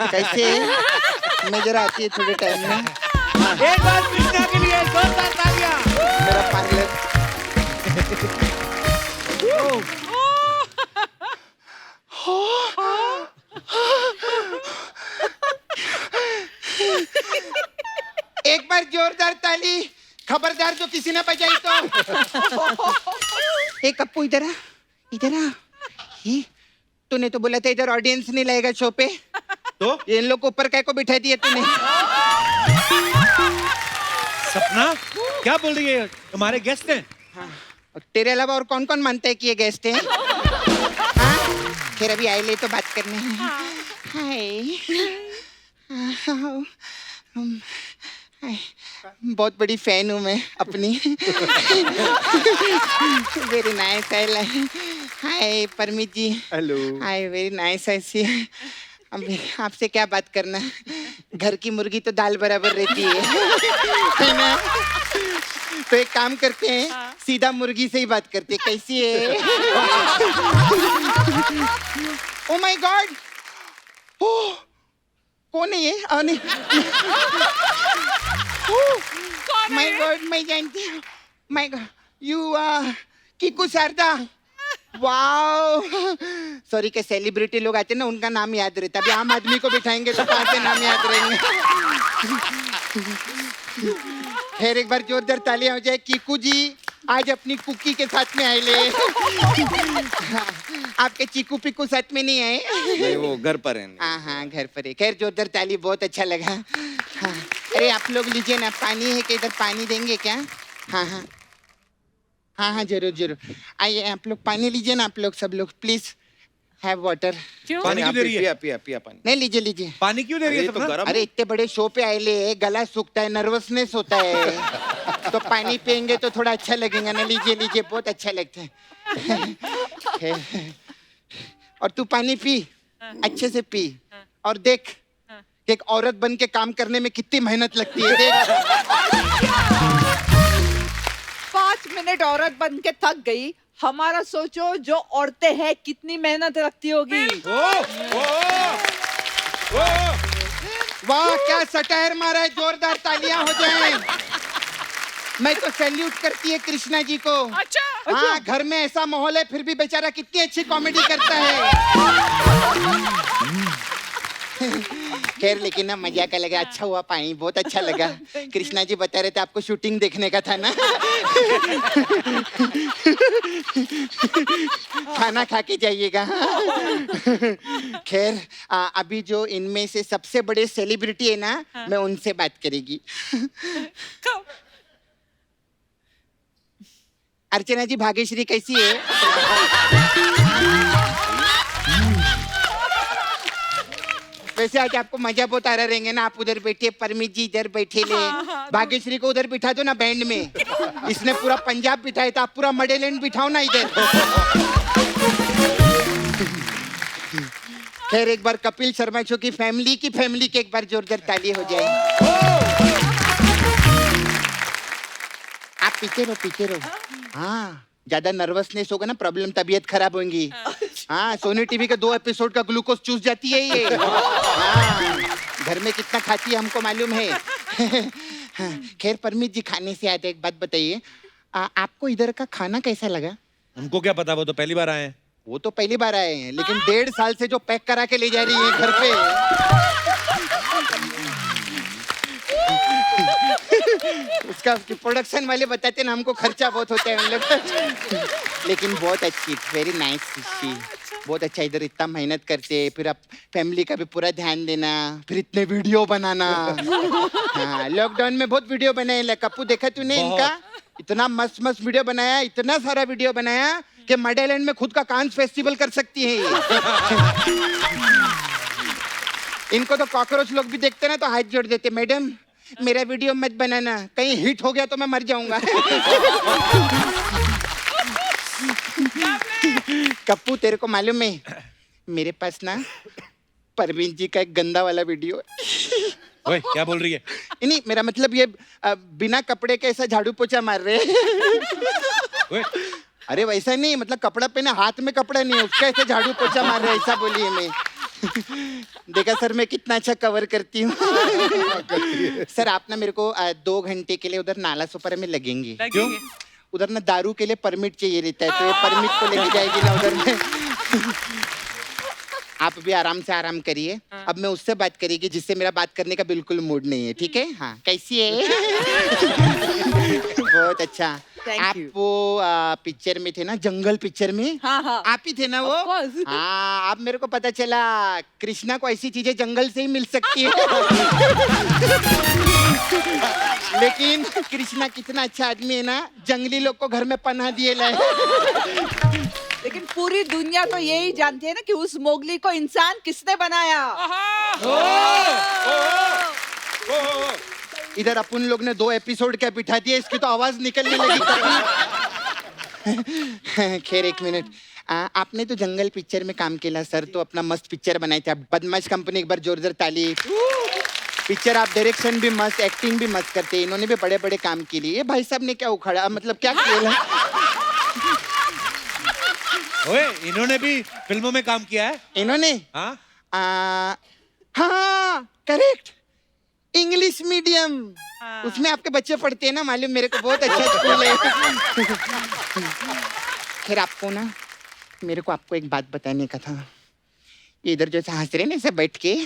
कैसे मैं जरा आती है थोड़े टाइम में। एक बार कृष्णा के लिए जोरदार तालियां। मेरा पार्लर। एक बार जोरदार ताली, खबरदार जो किसी ने बजाई तो। एक अप्पू इधर आ, इधर आ। ये तूने तो बोला था इधर ऑडियंस नहीं लगेगा शो पे, तो इन लोग को ऊपर काय को बिठा दिया तूने। सपना क्या बोल रही है? हमारे गेस्ट हैं। हाँ। और तेरे अलावा और कौन कौन मानता है कि ये गेस्ट है? हाँ? फिर अभी आए ले तो बात करने हैं। हाय। बहुत बड़ी फैन हूँ मैं अपनी। Very nice. Hi Parmit ji. Hello. Hi, very nice. ऐसी अब आपसे क्या बात करना, घर की मुर्गी तो दाल बराबर रहती है ना? तो एक काम करते हैं, सीधा मुर्गी से ही बात करते हैं। कैसी है? ओ माय गॉड, कौन है ये? नहीं, माय गॉड, मैं जानती हूँ। My God, you Kiku Sharda. Wow, sorry के सेलिब्रिटी लोग आते हैं ना, उनका नाम याद रहता है। अभी आम आदमी को बिठाएंगे तो कहाँ से नाम याद रहेंगे? फिर एक बार जोरदार तालियां हो जाए। कीकू जी आज अपनी कुकी के साथ में आए ले। आपके चीकू पिकू साथ में नहीं आए? नहीं, वो घर पर है। हाँ हाँ, घर पर है। खैर जोरदार ताली, बहुत अच्छा लगा। हाँ, अरे आप लोग लीजिए ना, पानी है कि इधर पानी देंगे क्या? हाँ हाँ हाँ हाँ, जरूर जरूर। आइए आप लोग पानी लीजिए ना, आप लोग सब लोग प्लीज हैव वाटर। क्यों? पानी क्यों दे रही है? पिया पानी। नहीं, लीजिए लीजिए। पानी क्यों दे रही है? तो गरम। अरे इतने बड़े शो पे आए ले, गला सूखता है, नर्वसनेस होता है, तो पानी पियेंगे तो थोड़ा अच्छा लगेगा ना। लीजिए लीजिए, बहुत अच्छा लगता है। और तू पानी पी, अच्छे से पी, और देख कि एक औरत बन के काम करने में कितनी मेहनत लगती है। देख 5 मिनट औरत बन के थक गई, हमारा सोचो जो औरतें हैं कितनी मेहनत लगती होगी। वाह, क्या सटायर मारा है। जोरदार तालियां हो जाएं। मैं तो सैल्यूट करती है कृष्णा जी को। अच्छा। हाँ, घर में ऐसा माहौल है फिर भी बेचारा कितनी अच्छी कॉमेडी करता है। खैर लेकिन ना मजा का लगा, अच्छा हुआ पानी, बहुत अच्छा लगा। कृष्णा जी बता रहे थे आपको शूटिंग देखने का था ना। खाना खा के जाइएगा। खैर अभी जो इनमें से सबसे बड़े सेलिब्रिटी है ना, मैं उनसे बात करेगी। अर्चना जी, भाग्यश्री कैसी है? वैसे आज आपको मजा बहुत आ रहा रहेंगे ना। आप उधर बैठे, परमित जी इधर बैठे ले, भाग्यश्री को उधर बिठा दो ना बैंड में। इसने पूरा पंजाब बिठाया था, आप पूरा मडेलैंड बिठाओ ना इधर। खैर एक बार कपिल शर्मा शो की फैमिली के एक बार जोरदार ताली हो जाए। आप पीछे रहो। हाँ, ज्यादा नर्वसनेस होगा ना, प्रॉब्लम, तबीयत खराब होगी। हाँ, सोनी टीवी के 2 एपिसोड का ग्लूकोज चूस जाती है ये। हाँ, घर में कितना खाती है हमको मालूम है। खैर परमित जी, खाने से आते एक बात बताइए, आपको इधर का खाना कैसा लगा? हमको क्या पता, वो तो पहली बार आए हैं। वो तो पहली बार आए हैं, लेकिन 1.5 साल से जो पैक करा के ले जा रही है घर पे, उसका प्रोडक्शन वाले बताते ना हमको खर्चा बहुत होता है उन लोग। लेकिन बहुत अच्छी, वेरी नाइस। बहुत अच्छा, इधर इतना मेहनत करते, फिर अब फैमिली का भी पूरा ध्यान देना, फिर इतने वीडियो बनाना। हाँ, लॉकडाउन में बहुत वीडियो बनाए। कप्पू देखा तूने इनका? इतना मस्त मस्त वीडियो बनाया, इतना सारा वीडियो बनाया कि मड आइलैंड में खुद का कांस फेस्टिवल कर सकती है ये। इनको तो कॉकरोच लोग भी देखते ना तो हाथ जोड़ देते, मैडम मेरा वीडियो मत बनाना, कहीं हिट हो गया तो मैं मर जाऊंगा। कप्पू तेरे को मालूम है मेरे पास ना परवीन जी का एक गंदा वाला वीडियो है। ओए, क्या बोल रही है? नहीं, मेरा मतलब ये बिना कपड़े के ऐसा झाड़ू पोछा मार रहे हैं। अरे वैसा नहीं, मतलब कपड़ा पहने, हाथ में कपड़ा नहीं है, उसका ऐसे झाड़ू पोछा मार रहे हैं, ऐसा बोलिए मैं। देखा सर मैं कितना अच्छा कवर करती हूँ। सर आप ना मेरे को 2 घंटे के लिए उधर नाला सोपारा में लगेंगे। क्यों? उधर ना दारू के लिए परमिट चाहिए रहता है, तो ये परमिट को लेके जाएगी ना उधर में। आप भी आराम से आराम करिए। अब मैं उससे बात करेगी जिससे मेरा बात करने का बिल्कुल मूड नहीं है, ठीक है? हाँ, कैसी है? बहुत अच्छा। आप वो पिक्चर में थे ना, जंगल पिक्चर में? हाँ हाँ, आप ही थे ना वो? हाँ, अब मेरे को पता चला कृष्णा को ऐसी चीजें जंगल से ही मिल सकती है। लेकिन कृष्णा कितना अच्छा आदमी है ना, जंगली लोग को घर में पनाह दिए लाए। लेकिन पूरी दुनिया तो यही जानती है ना कि उस मोगली को इंसान किसने बनाया। इधर अपन लोग ने 2 एपिसोड क्या बिठा दिया, इसकी तो आवाज निकलने लगी तभी। खैर एक मिनट, आपने तो जंगल पिक्चर में काम किया सर, तो अपना मस्त पिक्चर बनाए थे आप, बदमाश कंपनी, एक बार जोरदार ताली। पिक्चर आप डायरेक्शन भी मस्त, एक्टिंग भी मस्त करते, इन्होंने भी बड़े बड़े काम के लिए। भाई साहब ने क्या उखाड़ा, मतलब क्या किया? ओए, इन्होंने भी फिल्मों में काम किया है? इन्होंने? हाँ करेक्ट, इंग्लिश मीडियम, उसमें आपके बच्चे पढ़ते हैं ना, मालूम मेरे को, बहुत अच्छा स्कूल है। खैर आपको ना, मेरे को आपको एक बात बताने का था। ये इधर जो हंस रहे ना ऐसे बैठ के,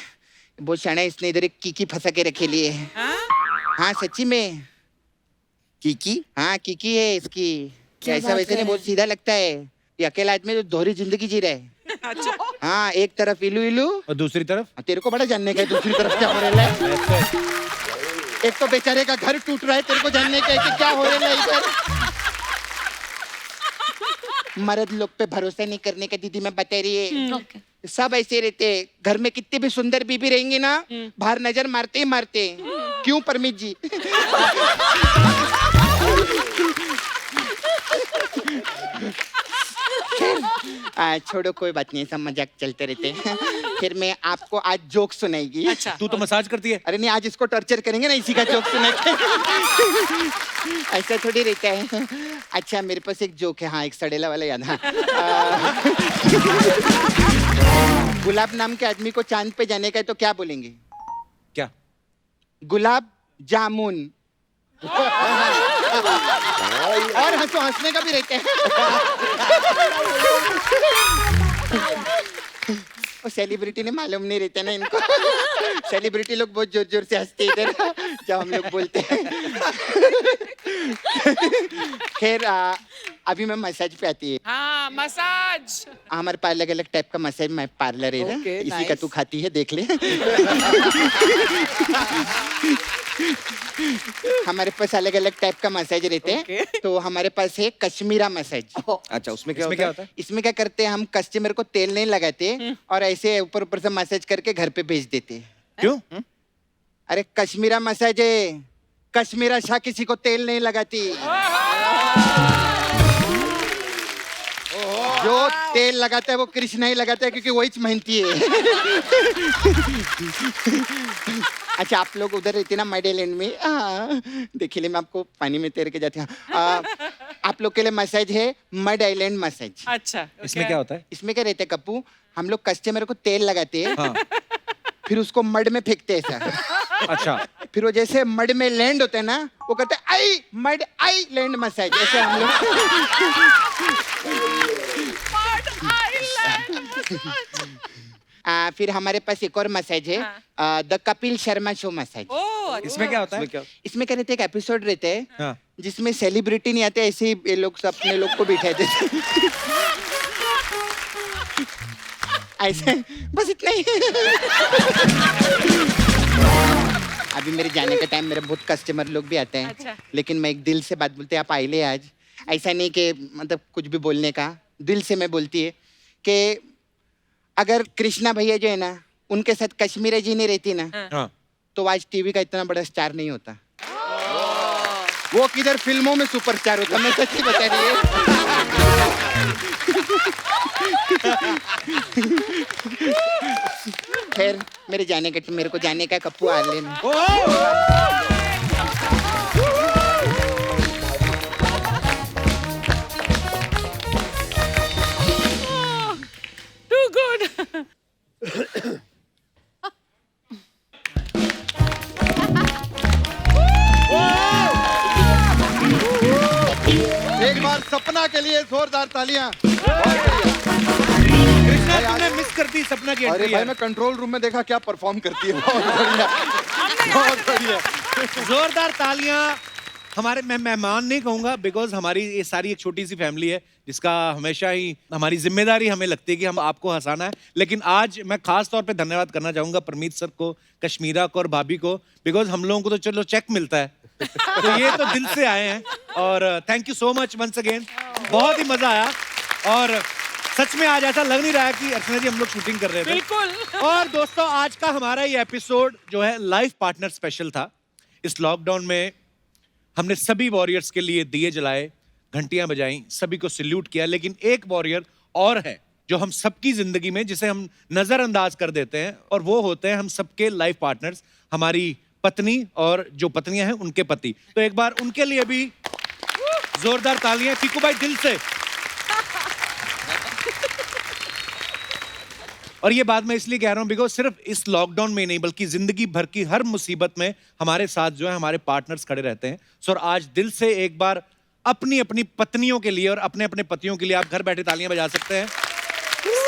बहुत शाना, इसने इधर एक कीकी फंसा के रखे लिए। हाँ सच्ची में कीकी? हाँ कीकी है इसकी। ऐसा वैसे नहीं, बहुत सीधा लगता है। ये अकेला आदमी तो दोहरी जिंदगी जी रहा है। अच्छा। हाँ, एक तरफ इलू इलू और दूसरी तरफ? तेरे को बड़ा जानने का है दूसरी तरफ क्या हो रहा है। एक तो बेचारे का घर टूट रहा है, तेरे को जानने का है कि क्या हो रहा है इधर। मर्द लोग पे भरोसा नहीं करने का दीदी मैं बता रही है। सब ऐसे रहते, घर में कितनी भी सुंदर बीबी रहेंगी ना, बाहर नजर मारते ही मारते। क्यों परमित जी? छोड़ो कोई बात नहीं, सब मजाक चलते रहते हैं। फिर मैं आपको आज जोक सुनाएगी। अच्छा। तू तो मसाज करती है। अरे नहीं, आज इसको टॉर्चर करेंगे ना, इसी का जोक सुनाएंगे। ऐसा थोड़ी रहता है। अच्छा मेरे पास एक जोक है, हाँ एक सड़ेला वाला याद। हाँ गुलाब नाम के आदमी को चांद पे जाने का है तो क्या बोलेंगे? क्या? गुलाब जामुन। और हंसो, हंसने का भी रहता है। वो सेलिब्रिटी ने मालूम नहीं रहता ना इनको। सेलिब्रिटी लोग बहुत जोर जोर से हंसते इधर जब हम लोग बोलते हैं। खैर अभी मैं मसाज पे आती है। हाँ मसाज। हमारे पास अलग अलग टाइप का मसाज में पार्लर है ना, इसी का तू खाती है देख ले। हमारे पास अलग अलग टाइप का मसाज रहते हैं। तो हमारे पास है कश्मीरा मसाज। अच्छा, उसमें क्या होता है? इसमें क्या करते हैं हम, कस्टमर को तेल नहीं लगाते और ऐसे ऊपर ऊपर से मसाज करके घर पे भेज देते हैं। क्यों? अरे कश्मीरा मसाज है, कश्मीरा शाह किसी को तेल नहीं लगाती। जो तेल लगाता है वो कृष्णा ही लगाता है, क्योंकि वही मेहनती है। अच्छा आप लोग उधर रहते ना मड आइलैंड में, देखिए मैं आपको पानी में तैर के जाती हूँ। आप लोग के लिए मसाज है मड आइलैंड मसाज। अच्छा इसमें क्या होता है? इसमें क्या रहता है कप्पू, हम लोग कस्टमर को तेल लगाते हैं, हाँ। फिर उसको मड में फेंकते हैं ऐसा। अच्छा। फिर वो जैसे मड में लैंड होता है ना, वो कहते हैं आई मड आई लैंड मसाज, ऐसे हम लोग। फिर हमारे पास एक और मसाज है, the Kapil Sharma show massage. इसमें क्या होता है? इसमें क्या रहते, एक एपिसोड रहते हैं हाँ। जिसमें सेलिब्रिटी नहीं आते, ऐसे ही ये लोग अपने लोग को बिठाते। ऐसे बस इतना ही। अभी मेरे जाने का टाइम, मेरे बहुत कस्टमर लोग भी आते हैं। अच्छा। लेकिन मैं एक दिल से बात बोलते, आप आइले आज। ऐसा नहीं कि मतलब कुछ भी बोलने का, दिल से मैं बोलती है कि अगर कृष्णा भैया जो है ना, उनके साथ कश्मीरी जी नहीं रहती ना, हाँ। तो आज टीवी का इतना बड़ा स्टार नहीं होता। वो किधर फिल्मों में सुपरस्टार होता, मैं सच्ची बता रही है। खैर मेरे जाने का, मेरे को जाने का, कप्पू आ लेना। Too good. एक बार सपना के लिए जोरदार तालियां। कृष्णा तुमने मिस कर दी सपना की अरे एंट्री। भाई मैं कंट्रोल रूम में देखा क्या परफॉर्म करती है, बहुत बढ़िया, बहुत बढ़िया। जोरदार तालियां हमारे, मैं मेहमान नहीं कहूंगा बिकॉज हमारी ये सारी एक छोटी सी फैमिली है जिसका हमेशा ही हमारी जिम्मेदारी हमें लगती है कि हम आपको हंसाना है। लेकिन आज मैं खास तौर पे धन्यवाद करना चाहूंगा परमीत सर को, कश्मीरा को और भाभी को, बिकॉज हम लोगों को तो चलो चेक मिलता है, तो ये तो दिल से आए हैं। और thank you so much once again, बहुत ही मजा आया। और सच में आज ऐसा लग नहीं रहा है कि अर्चना जी हम लोग शूटिंग कर रहे थे। बिल्कुल। और दोस्तों आज का हमारा ये एपिसोड जो है लाइफ पार्टनर स्पेशल था। इस लॉकडाउन में हमने सभी वॉरियर्स के लिए दिए जलाए, घंटियां बजाई, सभी को सल्यूट किया। लेकिन एक वॉरियर और है जो हम सबकी जिंदगी में, जिसे हम नजरअंदाज कर देते हैं, और वो होते हैं हम सबके लाइफ पार्टनर्स, हमारी पत्नी और जो पत्नियां हैं उनके पति। तो एक बार उनके लिए भी जोरदार तालियां पीकू भाई दिल से। और ये बात मैं इसलिए कह रहा हूं बिकॉज सिर्फ इस लॉकडाउन में नहीं बल्कि जिंदगी भर की हर मुसीबत में हमारे साथ जो है हमारे पार्टनर्स खड़े रहते हैं। सो आज दिल से एक बार अपनी अपनी पत्नियों के लिए और अपने अपने पतियों के लिए आप घर बैठे तालियां बजा सकते हैं।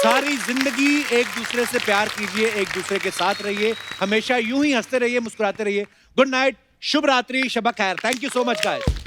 सारी जिंदगी एक दूसरे से प्यार कीजिए, एक दूसरे के साथ रहिए, हमेशा यूं ही हंसते रहिए, मुस्कुराते रहिए। गुड नाइट, शुभ रात्रि, शब खैर। Thank you so much guys.